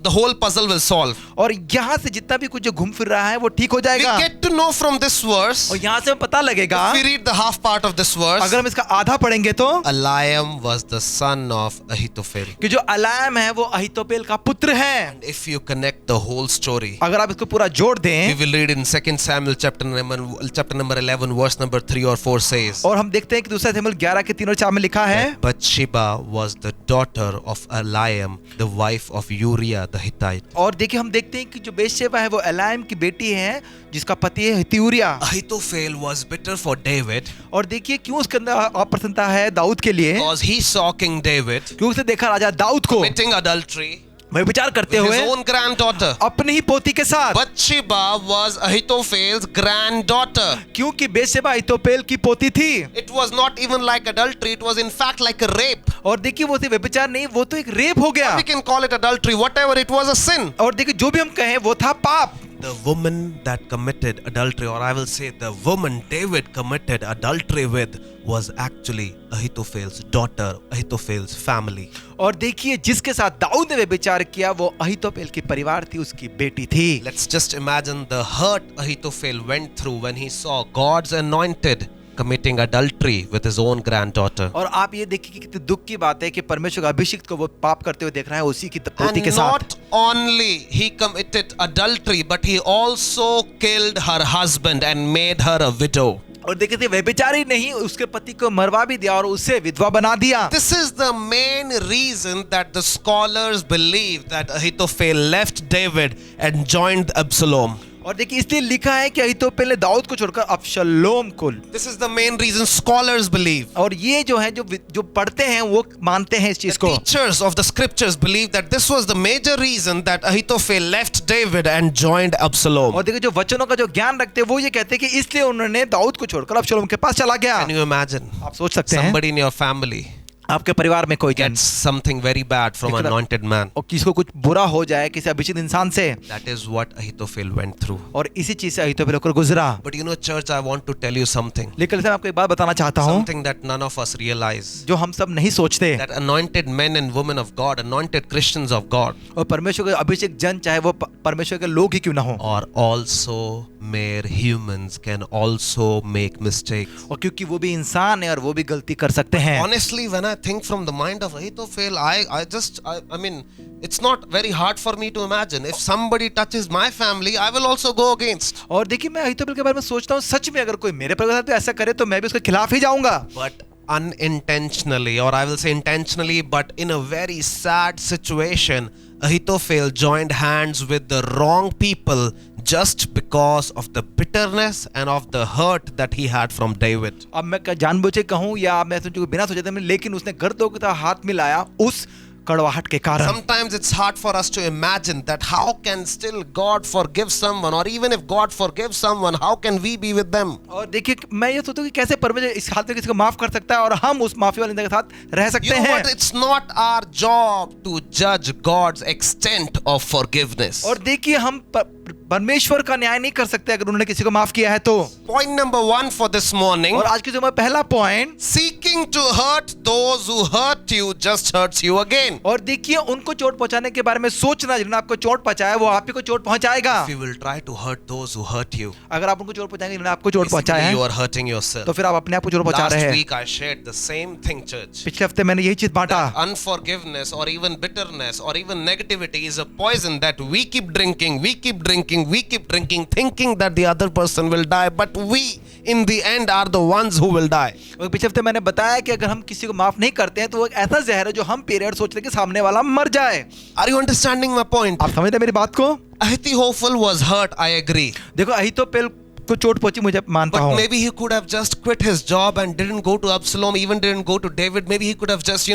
the whole puzzle will solve. और यहाँ से जितना भी कुछ जो घूम फिर रहा है वो ठीक हो We जाएगा। get to know from this verse. और यहाँ से हमें पता लगेगा If we read the half part of this verse, अगर हम इसका आधा पढ़ेंगे तो Eliam was the son of Ahithophel. कि जो अलायम है वो अहीतोपेल का पुत्र है। If you connect the whole story, अगर आप इसको पूरा जोड़ we दें will read in 2 Samuel chapter number 11 verse number 3 or 4 says और हम देखते हैं कि दूसरा शमूएल 11 के 3 और 4 में लिखा है that Bathsheba was the daughter of Eliam, the wife of Uriah the Hittite. और देखिए हम देखते हैं कि जो बेशेबा है वो अलायम की बेटी है जिसका पति है हित्तियूरिया। Ahithophel was bitter for David और देखिए क्यों उसके अंदर अप्रसन्नता है दाऊद के लिए, because he saw King David क्योंकि उसने देखा राजा दाऊद को committing adultery वह विचार करते with हुए his own granddaughter. अपनी ही पोती के साथ, Bathsheba was Ahithophel's granddaughter. क्योंकि बेशेबा अहीतोपेल की पोती थी। It was not even like adultery, it was in fact like a rape. और देखिए वो सिर्फ व्यभिचार नहीं, वो तो एक रेप हो गया। We can call it adultery, whatever, it was a sin. और देखिए जो भी हम कहें वो था पाप। The woman that committed adultery, or I will say the woman David committed adultery with, was actually Ahithophel's daughter, Ahithophel's family. और देखिए जिसके साथ दाऊद ने व्यभिचार किया वो अहीतोपेल की परिवार थी, उसकी बेटी थी। Let's just imagine the hurt Ahithophel went through when he saw God's anointed committing adultery with his own granddaughter. और आप ये देखिए कि कितनी दुख की बात है कि परमेश्वर का अभिषिक्त को वो पाप करते हुए देख रहा है उसी की पोती के And साथ। not only he committed adultery, but he also killed her husband and made her a widow. और देखिए थे व्यभिचारी नहीं, उसके पति को मरवा भी दिया और उसे विधवा बना दिया। This is the main reason that the scholars believe that Ahithophel left David and joined Absalom. और देखिए इसलिए लिखा है कि अहीतोपेल ने दाऊद को छोड़कर अबशलोम को। This is the main reason scholars believe. और ये जो है जो पढ़ते हैं वो मानते हैं इस चीज The को। teachers of the scriptures believe that this was the major reason that Ahithophel left David and joined Absalom. और देखिए जो वचनों का जो ज्ञान रखते हैं वो ये कहते हैं कि इसलिए उन्होंने दाऊद को छोड़कर अबशलोम के पास चला गया। Can you imagine? आप सोच सकते हैं Somebody in your family आपके परिवार में कोई जन gets something very bad from an anointed man. और किसी को कुछ बुरा हो जाए किसी अभिषिक्त इंसान से, That is what Ahithophel went through. और इसी चीज से अहीतोपेल होकर गुजरा। But you know, church, I want to tell you something. लेकिन मैं आपको एक बात बताना चाहता हूँ Something that none of us realize. जो हम सब नहीं सोचते। That anointed men and women of God, anointed Christians of God, और परमेश्वर के अभिषेक जन चाहे वो परमेश्वर के लोग ही क्यों ना हो, or also mere humans can also make mistakes. और क्योंकि वो भी इंसान है और वो भी गलती कर सकते हैं। Honestly, when I think from the mind of Ahithophel, I mean, it's not very hard for me to imagine. If somebody touches my family, I will also go against. और देखिए मैं अहीतोपेल के बारे में सोचता हूँ, सच में अगर कोई मेरे परिवार से ऐसा करे तो मैं भी उसके खिलाफ ही जाऊंगा। But unintentionally, or I will say intentionally, but in a very sad situation, Ahithophel joined hands with the wrong people just because of the bitterness and of the hurt that he had from David. अब मैं जानबूझ के कहूँ या मैं सोचूं बिना सोचे थे, लेकिन उसने गर्दों के साथ हाथ मिलाया उस कड़वाहट के कारण। Sometimes it's hard for us to imagine that how can still God forgive someone, or even if God forgives someone, how can we be with them? और देखिए मैं ये सोचता हूँ कि कैसे परमेश्वर इस हालत में किसी को माफ कर सकता है और हम उस माफी वाले इंसान के साथ रह सकते You know हैं। what? It's not our job to judge God's extent of forgiveness. और देखिए हम परमेश्वर का न्याय नहीं कर सकते अगर उन्होंने किसी को माफ किया है तो। Point number 1 for this morning: और आज की जो पहला point, seek thinking to hurt those who hurt you just hurts you again. और देखिए, उनको चोट पहुंचाने के बारे में सोचना, जिन्होंने आपको चोट पहुंचाया वो आप ही को चोट पहुंचाएगा। If you will try to hurt those who hurt you, अगर आप उनको चोट पहुंचाएंगे जिन्होंने आपको चोट पहुंचाया basically you है, are hurting yourself. तो फिर आप अपने आप को चोट पहुंचा रहे Last हैं। week I shared the same thing, church. पिछले हफ्ते मैंने यही चीज बांटा। That unforgiveness or even bitterness or even negativity is a poison that we keep drinking, thinking that the other person will die, but we in the end are the ones who will die. और पिछले हफ्ते मैंने बताया कि अगर हम किसी को माफ नहीं करते हैं तो वो एक ऐसा जहर है जो हम पी रहे हैं और सोच रहे हैं कि सामने वाला मर जाए। Are you understanding my point? आप समझते हैं मेरी बात को? Ahithophel was hurt, I agree. देखो, अहीतोपेल को चोट पहुंची, मुझे मानता But हूँ। maybe he could have just quit his job and didn't go to Absalom, even didn't go to David. Maybe he could have just,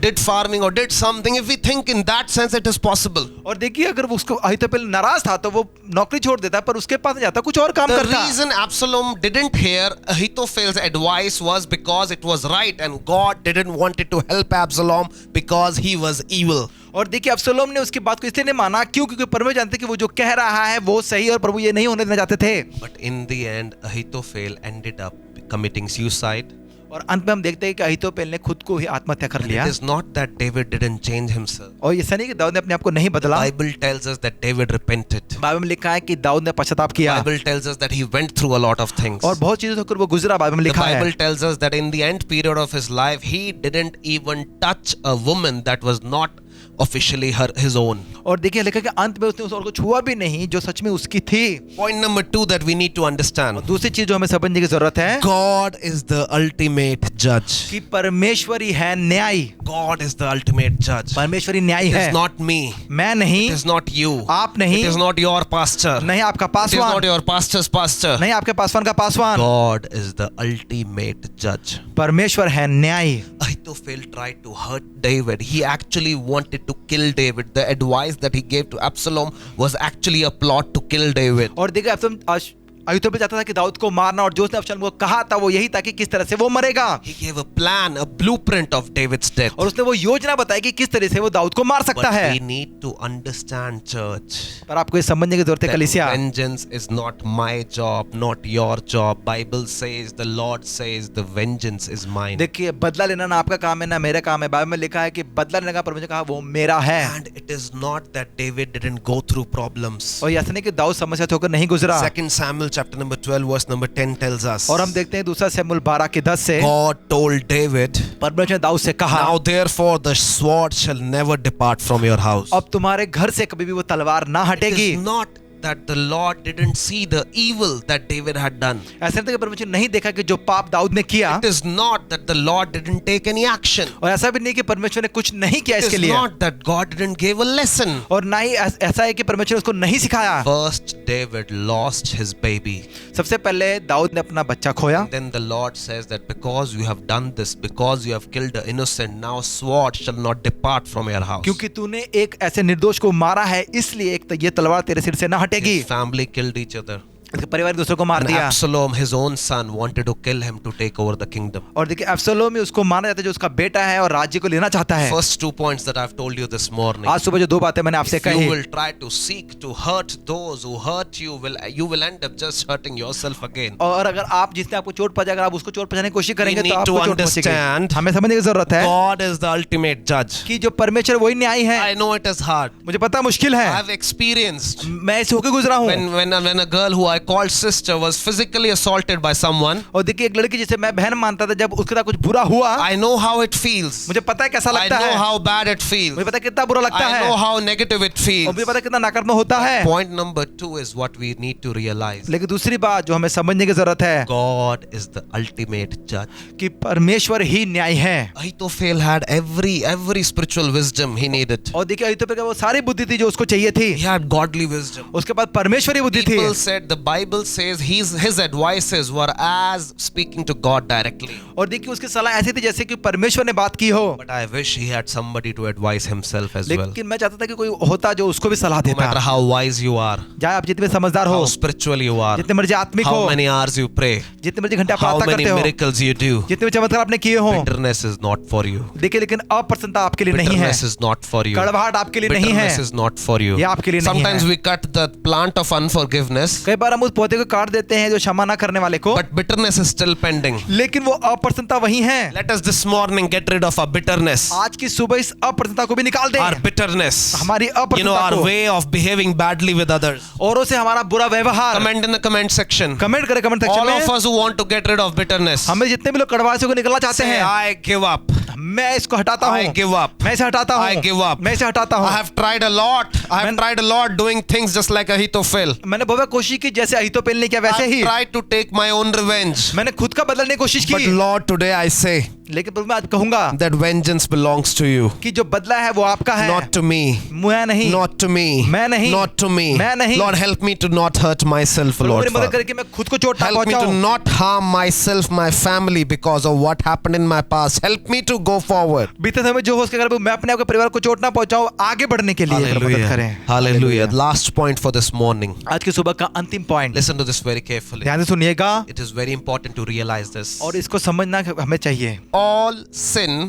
did farming or did something. If we think in that sense, it is possible. और देखिए, अगर वो उसको अहीतोपेल नाराज था तो वो नौकरी छोड़ देता, पर उसके पास जाता, कुछ और काम The करता। reason Absalom didn't hear Ahithophel's advice was because it was right and God didn't want it to help Absalom because he was evil. और देखिए, अब्सलोम ने उसकी बात को इसलिए नहीं माना क्योंकि परमेश्वर जानते कि वो जो कह रहा है वो सही, और प्रभु ये नहीं होने देना चाहते थे। But in the end, Ahithophel ended up committing suicide. और अंत में हम देखते हैं कि अहीतोपेल ने खुद को ही आत्महत्या कर लिया। It is not that David didn't change himself. और ये नहीं कि दाऊद ने अपने आप को नहीं बदला। Bible tells us that David repented. Bible में लिखा है कि दाऊद ने पश्चाताप किया। Bible tells us that he went through a lot of things. और बहुत चीजों से होकर वो गुजरा, बाइबल में The लिखा है। Bible tells us that in the end period of his life, he didn't even touch a woman that was not officially his own. और देखिए, लिखा कि अंत में उसने उस औरत को छुआ भी नहीं जो सच में उसकी थी। Point number 2 that we need to understand. दूसरी चीज जो हमें समझने की जरूरत है God is the ultimate judge. कि परमेश्वर ही है न्यायी। God is the ultimate judge. परमेश्वर ही न्यायी It है, is not me. मैं नहीं, It is not you. आप नहीं, It is not your pastor. नहीं आपका It is Paswan, not your pastor's pastor. नहीं आपके पासवान का Paswan. God is the ultimate judge. परमेश्वर है न्यायी। Ahithophel tried to hurt David. He actually wanted to kill David. The advice that he gave to Absalom was actually a plot to kill David. और देखिए, अहीतोपेल चाहता था कि दाऊद को मारना, और जो उसने अब्सलोम को कहा था वो यही था कि किस तरह से वो मरेगा। He gave a plan, a blueprint of David's death. और उसने वो योजना बताई कि किस तरह से वो दाऊद को मार सकता But है। we need to understand, church, पर आपको ये समझने की जरूरत है that कलीसिया, vengeance is not my job, not your job. Bible says, the Lord says, the vengeance is mine. देखिए, बदला लेना ना आपका काम है ना मेरा काम है। बाइबल में लिखा है कि बदला लेने का परमेश्वर कहा वो मेरा है। And it is not that David didn't go through problems. और ऐसा नहीं कि दाऊद समस्या से होकर नहीं गुजरा। 2 Samuel chapter number 12 verse number 10 tells us. और हम देखते हैं दूसरा शमूएल 12:10 से God told David, परमेश्वर ने दाऊद से कहा, now therefore the sword shall never depart from your house. अब तुम्हारे घर से कभी भी वो तलवार ना It हटेगी। is not that the Lord didn't see the evil that David had done. ऐसा नहीं था कि परमेश्वर ने नहीं देखा कि जो पाप दाऊद ने किया, It is not that the Lord didn't take any action. और ऐसा भी नहीं कि परमेश्वर ने कुछ नहीं किया It इसके is लिए, not that God didn't give a lesson. और ना ही ऐसा है कि परमेश्वर ने उसको नहीं सिखाया। First, David lost his baby. सबसे पहले दाऊद ने अपना बच्चा खोया। Then the Lord says that because you have done this, because you have killed an innocent, now sword shall not depart from your house. क्योंकि तूने एक ऐसे निर्दोष को मारा है, इसलिए एक ये तलवार तेरे सिर से ना हटेगी। His family killed each other. उसके परिवार दूसरों को मार And दिया। Absalom, his own son, wanted to kill him to take over the kingdom. और देखिए, अब्सलोम ही उसको माना जाता है जो उसका बेटा है और राज्य को लेना चाहता है। First 2 points that I've told you this morning. आज सुबह जो दो बातें मैंने आपसे If you कही, will try to seek to hurt those who hurt you, you will end up just hurting yourself again. और अगर आप जिसने आपको चोट पहुंचाया, अगर आप उसको चोट पहुंचाने की कोशिश करेंगे need तो आपको to चोट पहुंचेगी। understand हमें समझने की जरूरत है God is the ultimate judge. कि जो परमेश्वर वही न्यायी है। I know it is hard. मुझे पता मुश्किल है, I've experienced मैं इसे होकर गुजरा हूँ। when a girl who I called sister was physically assaulted by someone. और देखिए, एक लड़की जिसे मैं बहन मानता था, जब उसके साथ कुछ बुरा हुआ, I know how it feels. मुझे पता है कैसा I लगता know है, how bad it feels. मुझे पता है कितना बुरा लगता I know है, how negative it और feels. मुझे पता है कितना नकारात्मक होता है। Point number 2 is what we need to realize. लेकिन दूसरी बात जो हमें समझने की जरूरत है God is the ultimate judge. कि परमेश्वर ही न्याय है। Ahithophel had every spiritual wisdom he needed. और देखिए, अहीतोपेल का वो सारी बुद्धि थी जो उसको चाहिए थी, He had godly wisdom. उसके बाद परमेश्वरी बुद्धि थी। People said, the Bible says his advices were as speaking to God directly. और देखिए, उसकी सलाह ऐसी थी जैसे कि परमेश्वर ने बात की हो। But I wish he had somebody to advise himself as well. लेकिन मैं चाहता था कि कोई होता जो उसको भी सलाह No matter देता। how wise you are, चाहे आप जितने समझदार हो, how spiritual you are, जितने मर्जी आत्मिक how हो, many hours you pray, जितने मर्जी घंटे आप how प्रार्थना many करते हो, miracles you do, जितने भी चमत्कार आपने किए हो, bitterness is not for you. देखिए, लेकिन अप्रसन्नता आपके लिए नहीं है, Bitterness is not for you. कड़वाहट आपके लिए नहीं है, Bitterness is not for you. ये आपके लिए नहीं Sometimes है। we cut the plant of unforgiveness कई बार हम हम उस पौधे को काट देते हैं जो क्षमा ना करने वाले को, but bitterness is still pending. लेकिन वो अप्रसन्नता वही है। Let us this morning get rid of our bitterness, आज की सुबह इस अप्रसन्नता को भी निकाल दें, our bitterness, हमारी अप्रसन्नता our को, way of behaving badly with others. औरों से हमारा बुरा व्यवहार। Comment in the comment section. Comment करें कमेंट सेक्शन All में। of us who want to get rid of bitterness, हमें जितने भी लोग कड़वाहट को निकलना चाहते say, हैं, I give up. मैं इसको हटाता I हूँ, give up. मैं इसे हटाता हूँ, I give up. मैं इसे हटाता I हूँ। have tried a lot. I have tried a lot doing things just like Ahithophel. मैंने बहुत कोशिश की जैसे अहीतोपेल ने किया I वैसे have he. tried to take my own revenge. मैंने खुद का बदलने की कोशिश But की, Lord, today I say लेकिन प्रभु मैं आज कहूंगा that vengeance belongs to you, कि जो बदला है वो आपका है, not to me. मैं नहीं, Not to me. मैं नहीं, Not to me. मैं नहीं। Lord, help me to not hurt myself, Prabhu Lord. मेरी मदद Father. करके मैं खुद को चोट ना Help me to पहुंचाऊं। not harm myself, my family because of what happened in my past. Help me to go forward. बीते समय जो हो उसके कारण मैं अपने आप के परिवार को चोट ना पहुंचाऊं, आगे बढ़ने के लिए मदद Hallelujah. करें। Hallelujah. Last point for this morning. आज की सुबह का अंतिम point, Listen to this very carefully. ध्यान से सुनिएगा It is very important to realize this. और इसको समझना हमें चाहिए। All sin,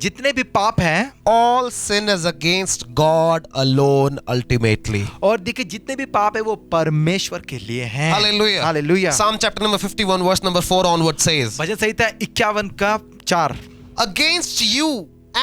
जितने भी पाप हैं, all sin is against God alone ultimately. और देखिए जितने भी पाप है वो परमेश्वर के लिए हैं। Hallelujah. Hallelujah. Psalm chapter number 51 verse number 4 onward says, भजन संहिता 51 का 4, Against you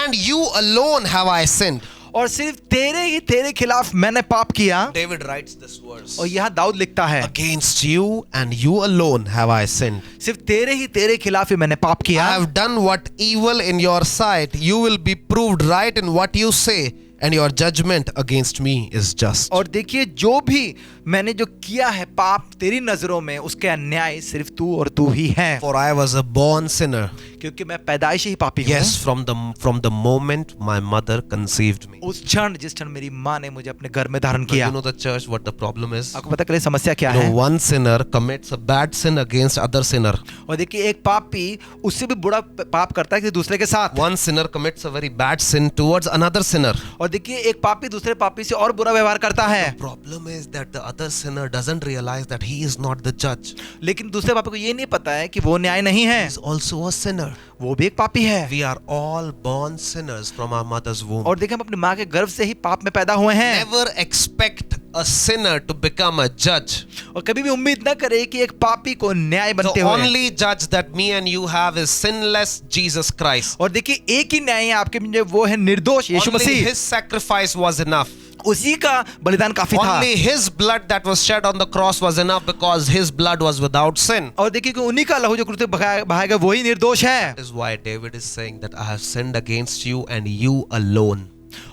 and you alone have I sinned. और सिर्फ तेरे खिलाफ मैंने पाप किया। David writes this verse. और यहाँ दाऊद लिखता है, Against you and you alone have I sinned. सिर्फ तेरे खिलाफ ही मैंने पाप I किया। have done what evil in your sight. You will be proved right in what you say, and your judgment against me is just. और देखिए जो भी मैंने जो किया है पाप तेरी नजरों में, उसके अन्याय सिर्फ तू और तू ही है। For I was a born sinner. क्योंकि मैं पैदाइश ही पापी हूँ। Yes, from the moment my mother conceived me. उस क्षण जिस क्षण मेरी माँ ने मुझे अपने घर में धारण But किया। you know the church, what the problem is? आपको पता चले समस्या क्या No, है? one sinner commits a bad sin against other sinner. और देखिए एक पापी उससे भी बुरा पाप करता है कि दूसरे के साथ। One sinner commits a very bad sin towards another sinner. और देखिए एक पापी दूसरे पापी से और बुरा व्यवहार करता है। Problem is that the other sinner doesn't realize that he is not the judge. लेकिन दूसरे पापी को ये नहीं पता है कि वो न्याय नहीं है, He is also a sinner. वो भी एक पापी है। We are all born sinners from our mother's womb. और देखिए हम अपनी माँ के गर्भ से ही पाप में पैदा हुए हैं। Never expect a sinner to become a judge. और कभी भी उम्मीद न करे कि एक पापी को न्याय The बनते हुए। only judge that me and you have is sinless Jesus Christ. और देखिए एक ही न्याय है आपके लिए, वो है निर्दोष यीशु Only Masih. his sacrifice was enough. उसी का बलिदान काफी था। Only his blood that was shed on the cross was enough because his blood was without sin. और देखिए कि उन्हीं का लहू जो क्रूस पे बहाया गया वही निर्दोष है। That is why David is saying that I have sinned against you and you alone.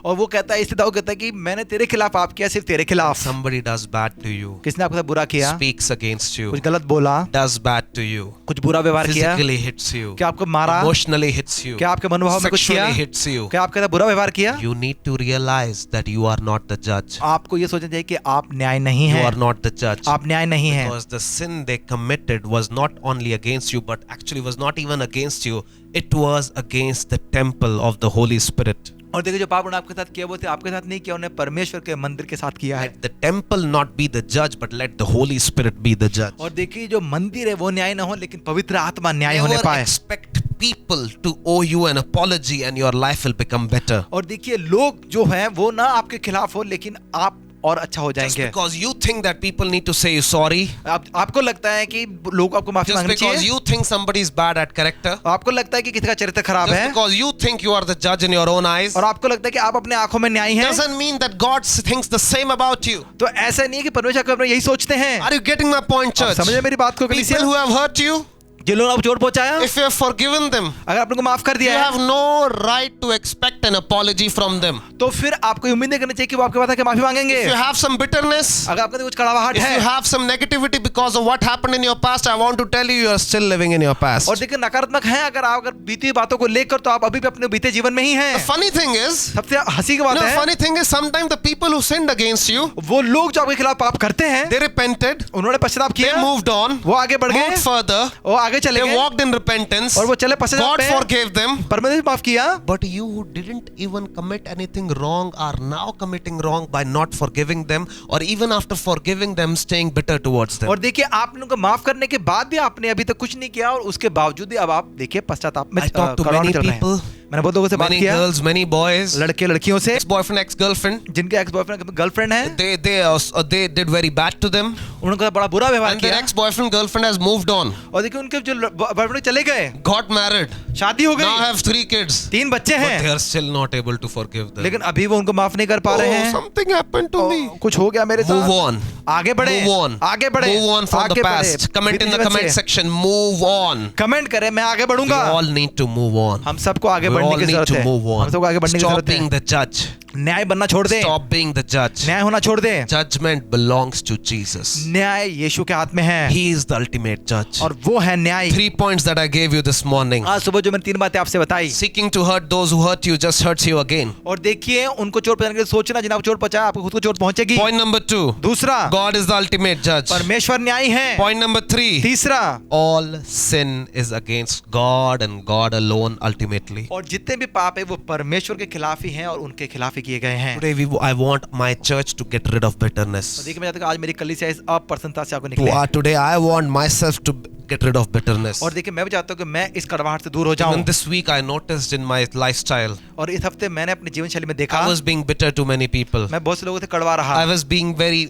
और वो कहता है, इसलिए दाऊद कहता है कि मैंने तेरे खिलाफ पाप किया, सिर्फ तेरे खिलाफ। Somebody does bad to you, किसने आपके साथ बुरा किया, speaks against you, कुछ गलत बोला, does bad to you, कुछ बुरा व्यवहार किया, physically hits you, क्या आपको मारा, emotionally hits you, क्या आपके मनोभाव में कुछ किया, sexually hits you. क्या आपके साथ बुरा व्यवहार किया, You need to realize that you are not the judge. आपको ये सोचना चाहिए कि आप न्याय नहीं You हैं, are not the judge. आप न्याय नहीं हैं। Because the sin they committed was not only against you, but actually was not even against you. It was against the temple of the Holy Spirit. और देखिए जो पाप उन्होंने आपके साथ किया वो थे आपके साथ नहीं किया, उन्हें परमेश्वर के मंदिर के साथ किया है। Let the temple not be the judge, but let the Holy Spirit be the judge. और देखिए जो मंदिर है वो न्याय ना हो, लेकिन पवित्र आत्मा न्याय होने Never पाए। expect people to owe you an apology and your life will become better. और देखिए लोग जो हैं वो ना आपके खिलाफ हो, लेकिन आप और अच्छा हो Just जाएंगे। because you think that people need to say you sorry, आपको लगता है कि लोग आपको माफी just मांगनी because चाहिए, you think somebody is bad at character, आपको लगता है कि किसी का चरित्र खराब just है, because you think you are the judge in your own eyes, और आपको लगता है कि आप अपने आंखों में न्यायी हैं, doesn't mean that God thinks the same about you. तो ऐसा नहीं है कि परमेश्वर के बारे में यही सोचते हैं। Are you getting my point, आप church? समझ रहे मेरी बात को? People who have hurt you, जिन लोगों ने आपको चोट पहुंचाया, if you have forgiven them, अगर आपने को माफ कर you दिया है, have no right to expect an apology from them. तो फिर आपको उम्मीद नहीं करनी चाहिए कि वो आपके पास आके माफी मांगेंगे। If you have some bitterness, अगर आपके कुछ कड़वाहट if है, you have some negativity because of what happened in your past, I want to tell you, you are still living in your past. और देखिए नकारात्मक है, अगर बीती हुई बातों को लेकर, तो आप अभी भी अपने बीते जीवन में ही हैं। The funny thing is, सबसे हंसी की बात है, funny thing is sometimes the people who sinned against you, वो लोग जो आपके खिलाफ पाप करते हैं, they repented, उन्होंने पश्चाताप they किया, moved on, वो आगे बढ़ गए, moved further, वो आगे चले they गए, walked in repentance, और वो चले पश्चाताप God में, forgave them. परमेश्वर ने माफ किया। But you who didn't even commit anything wrong are now committing wrong by not forgiving them, or even after forgiving them staying bitter towards them. और देखिए आपने उनको माफ करने के बाद भी आपने अभी तक कुछ नहीं किया, और उसके बावजूद भी अब आप देखिए पश्चाताप में I talk to कड़वाहट many चल रहे हैं। people. मैंने बहुत लोगों से बात many किया, girls, many boys, लड़के लड़कियों से ex-boyfriend, ex-girlfriend. जिनके एक्स बॉयफ्रेंड गर्लफ्रेंड है, They did very bad to them, उनका बड़ा बुरा व्यवहार and their किया, ex-boyfriend, girlfriend has moved on, और देखिए उनके जो बॉयफ्रेंड चले गए, got married, शादी हो now गई, have 3 kids, 3 बच्चे but they हैं, are still not able to forgive them. लेकिन अभी वो उनको माफ नहीं कर पा रहे Oh, हैं। something happened to me. कुछ हो गया मेरे Move साथ, on. आगे बढ़े, Move on. आगे बढ़े, Move on from the आगे past. बढ़े। Comment in the बीते comment जीवन से section. Move on. कमेंट करें, मैं आगे We बढ़ूंगा। all need to move on. हम सबको आगे We बढ़ने all की need जरूरत to है, move हम on. सबको आगे बढ़ने की Stop जरूरत being है। the judge. न्याय बनना छोड़ दे, Stop being the judge. न्याय होना छोड़ दे। Judgment belongs to Jesus. न्याय यीशु के हाथ में है, He is the ultimate judge. और वो है न्याय। 3 points that I gave you this morning. आज सुबह जो मैंने 3 बातें आपसे बताई, Seeking to hurt those who hurt you just hurts you again. और देखिए उनको चोट पहुंचाने के लिए सोचना, जिन्हें आपको चोट पहुंचाया आपको खुद को चोट पहुंचेगी। Point number 2. दूसरा, God is the ultimate judge. परमेश्वर न्यायी है। Point number 3. तीसरा, All sin is against God and God alone ultimately. और जितने भी पाप है वो परमेश्वर के खिलाफ ही हैं और उनके खिलाफ ही किए गए हैं। Today I want my church to get rid of bitterness. तो देखिए मैं चाहता हूं आज मेरी कलीसिया इस अप्रसन्नता से आपको निकले, Today I want myself to get rid of bitterness. और देखिए मैं भी चाहता हूं कि मैं इस कड़वाहट से दूर हो जाऊं। Even this week I noticed in my lifestyle और इस हफ्ते मैंने अपनी जीवन शैली में देखा, I was being bitter to many people. मैं बहुत से लोगों से कड़वा रहा, I was being very,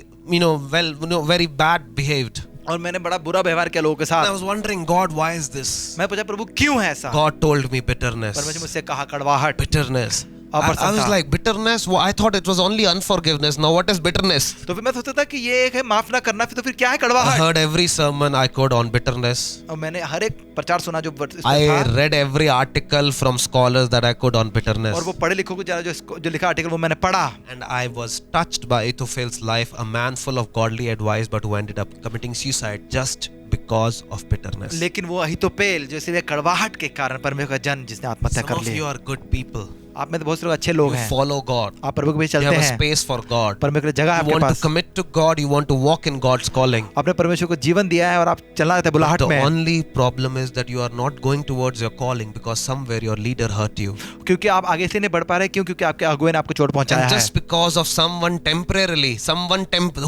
very bad behaved. और मैंने बड़ा बुरा व्यवहार किया लोगों के And I साथ। was wondering, God, why is this? मैं पूछा प्रभु क्यों है ऐसा? God told me परमेश्वर bitterness. मुझसे कहा कड़वाहट। Bitterness. I was अप्रसन्नता। like, bitterness? Well, I thought it was only unforgiveness. Now what is bitterness? तो फिर मैं सोचता था कि ये एक है माफ ना करना, तो फिर क्या है I कड़वाहट? heard every sermon I could on bitterness. और मैंने हर एक प्रचार सुना जो इस पर I था, read every article from scholars that I could on bitterness. और वो पढ़े लिखों को जो लिखा आर्टिकल वो मैंने पढ़ा, And I was touched by Ahithophel's life, a man full of godly advice, but who ended up committing suicide just because of bitterness. लेकिन वो अहीतोपेल जो सिर्फ कड़वाहट के कारण परमेश्वर का जन जिसने आत्महत्या Some कर of Lee. you are good people. आप में तो बहुत से लोग अच्छे लोग You हैं, follow God. आप प्रभु के पीछे You चलते have a हैं, space for God. परमेश्वर की जगह है You आपके want to pass, commit to God. You want to walk in God's calling. आपने परमेश्वर को जीवन दिया है और आप चलना चाहते हैं बुलाहट The में, only problem is that you are not going towards your calling because somewhere your leader hurt you. क्योंकि आप आगे से नहीं बढ़ पा रहे, क्यों? क्योंकि आपके अगुए ने आपको चोट पहुंचाया And है, just because of someone temporarily,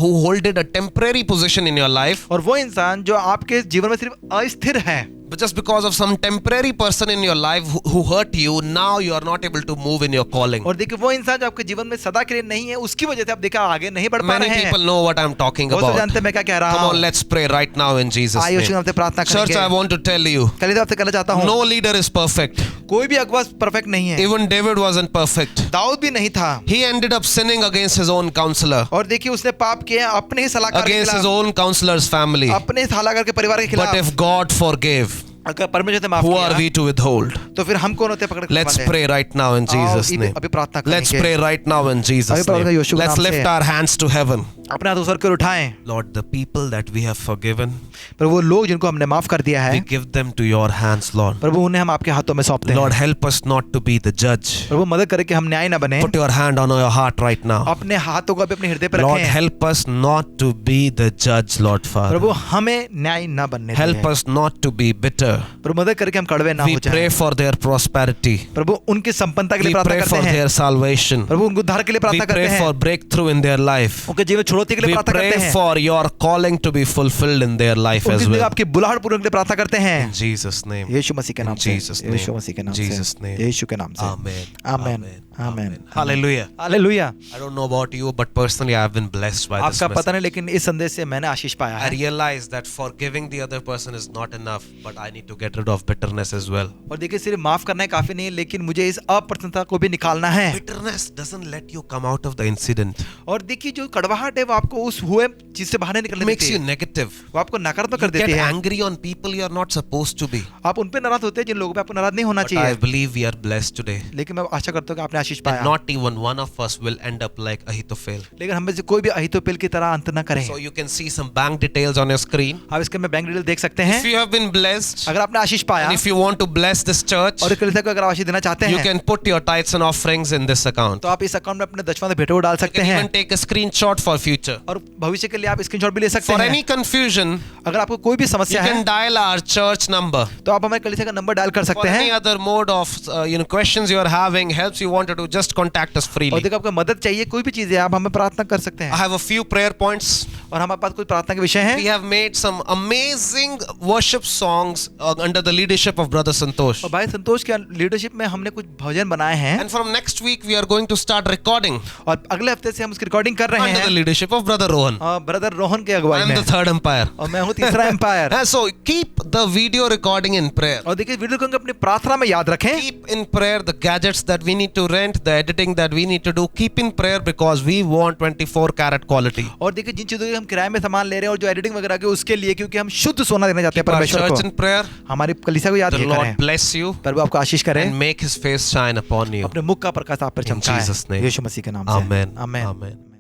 who holded a temporary position in your life, और वो इंसान जो आपके जीवन में सिर्फ अस्थिर है, but just because of some temporary person in your life who hurt you, now you are not able to move in your calling. और देखिए वो इंसान जो आपके जीवन में सदा के लिए नहीं है, उसकी वजह से आप देखा आगे नहीं बढ़ पा Many रहे हैं। people know what I'm talking वो सब about. जानते हैं मैं क्या कह रहा Come on, हूँ। let's pray right now in Jesus' आइए उसी name. नाम से प्रार्थना Church, I करेंगे। want to tell you, कल ही आपसे कहना चाहता हूँ, no leader is perfect. कोई भी अगुआ परफेक्ट नहीं है, Even David wasn't perfect. Dawood भी नहीं था, He ended up sinning against his own counselor, और देखिए उसने पाप किया अपने ही सलाहकार के against his खिलाफ, own counselor's family. अपने सलाहकार के परिवार के But खिलाफ। if God forgave, अगर परमेश्वर ने माफ who are किया, we to withhold? तो फिर हम कौन होते हैं पकड़ के Let's वाले? pray right now in Jesus' आओ, name. अभी प्रार्थना Let's करेंगे। pray right now in Jesus' अभी प्रार्थना name. यीशु के Let's नाम से। lift our hands to heaven. अपने हाथ ऊपर कर उठाएं, Lord, the people that we have forgiven, पर वो लोग जिनको हमने माफ कर दिया है, we give them to your hands, Lord. प्रभु उन्हें हम आपके हाथों में सौंपते Lord, हैं। help us not to be the judge. प्रभु मदद करें कि हम न्याय न बने, Put your hand on your heart right now. अपने हाथों को अभी अपने हृदय पर Lord, रखें। help us not to be the judge, Lord Prabhu Father. हमें न्याय न बनने Help दें। us not to be bitter. प्रभु मदद करके हम कड़वे ना We हो pray जाएं। for their prosperity. प्रभु उनकी संपन्नता के We लिए प्रार्थना pray करते for हैं। their salvation. प्रभु उनको उद्धार के लिए We प्रार्थना करते pray for हैं। breakthrough in their life. उनके जीवन छुड़ौती के लिए We प्रार्थना pray करते हैं। for your calling to be fulfilled in their life उनकी as जिंदगी well. आपकी बुलाहट पूर्ण के लिए प्रार्थना करते हैं। In Jesus' name. यीशु मसीह के In नाम से, Jesus' name. यीशु मसीह के नाम Jesus' से, name. यीशु के नाम से। Amen. Amen, amen, Hallelujah. Hallelujah. I don't know about you, but personally I have been blessed by this आपका पता message. नहीं, लेकिन इस संदेश से मैंने आशीष पाया I है। realize that forgiving the other person is not enough, but I need to get rid of bitterness as well. और देखिए सिर्फ माफ करना ही काफी नहीं है, लेकिन मुझे इस अप्रसन्नता को भी निकालना है। Bitterness doesn't let you come out of the incident. और देखिए जो कड़वाहट है वो आपको उस हुए चीज से बाहर नहीं It निकलने makes देती you है, negative. वो आपको नकारात्मक कर You देती get है। angry on people you are not supposed to be. आप उन पे नाराज होते हैं जिन लोगों पे आपको नाराज नहीं होना But I चाहिए, believe we are blessed today. लेकिन मैं आशा करता हूँ कि आपने आशीष And पाया। not even one of us will end up like Ahithophel. लेकिन हम में से कोई भी अहीतोपेल की तरह अंत न करें। So you can see some bank details on your screen. आप इसके में बैंक डिटेल देख सकते हैं। If you have been blessed, अगर आपने आशीष पाया and if you want to bless this church, और इस कलीसिया को अगर आप आशीष देना चाहते you हैं, can put your tithes and offerings in this account. तो आप इस अकाउंट में अपने दशवां भेंटों को डाल You सकते can हैं, even take a screenshot for future. और भविष्य के लिए आप स्क्रीनशॉट भी ले सकते For हैं। any confusion, अगर आपको कोई भी you समस्या है can dial our church number. तो आप हमारे कलीसिया का नंबर डायल कर For सकते any हैं। other mode of questions you are having, helps you want to to just contact us और freely. देखो आपको मदद चाहिए, कोई भी चीज़ है, आप हमें प्रार्थना कर सकते I हैं। have a few prayer points. और हमारे पास कुछ प्रार्थना के विषय We हैं। have made some amazing worship songs under the leadership of Brother Santosh. और भाई संतोष के लीडरशिप में हमने कुछ भजन बनाए हैं, And from next week we are going to start recording और अगले हफ्ते से हम उसकी रिकॉर्डिंग कर रहे under the हैं, leadership of Brother Rohan. और ब्रदर रोहन के I अगुवाई am में, the third umpire. और मैं हूँ तीसरा empire. So keep the video recording in prayer. और देखिए वीडियो को अपनी प्रार्थना में याद रखें। Keep in prayer the gadgets that we need to rent, the editing that we need to do. Keep in prayer because we want 24 karat quality. और देखिए जिन चीजों के हम किराए में सामान ले रहे हैं और जो एडिटिंग वगैरह के उसके लिए, क्योंकि हम शुद्ध सोना देना चाहते हैं Keep our परमेश्वर church को। in prayer. हमारी कलीसिया को याद The करें, Lord bless you प्रभु आपको आशीष करें, and make His face shine upon you. अपने मुख का प्रकाश आप पर In चमकाए, Jesus' name. यीशु मसीह के नाम से, Amen. आमेन। Amen.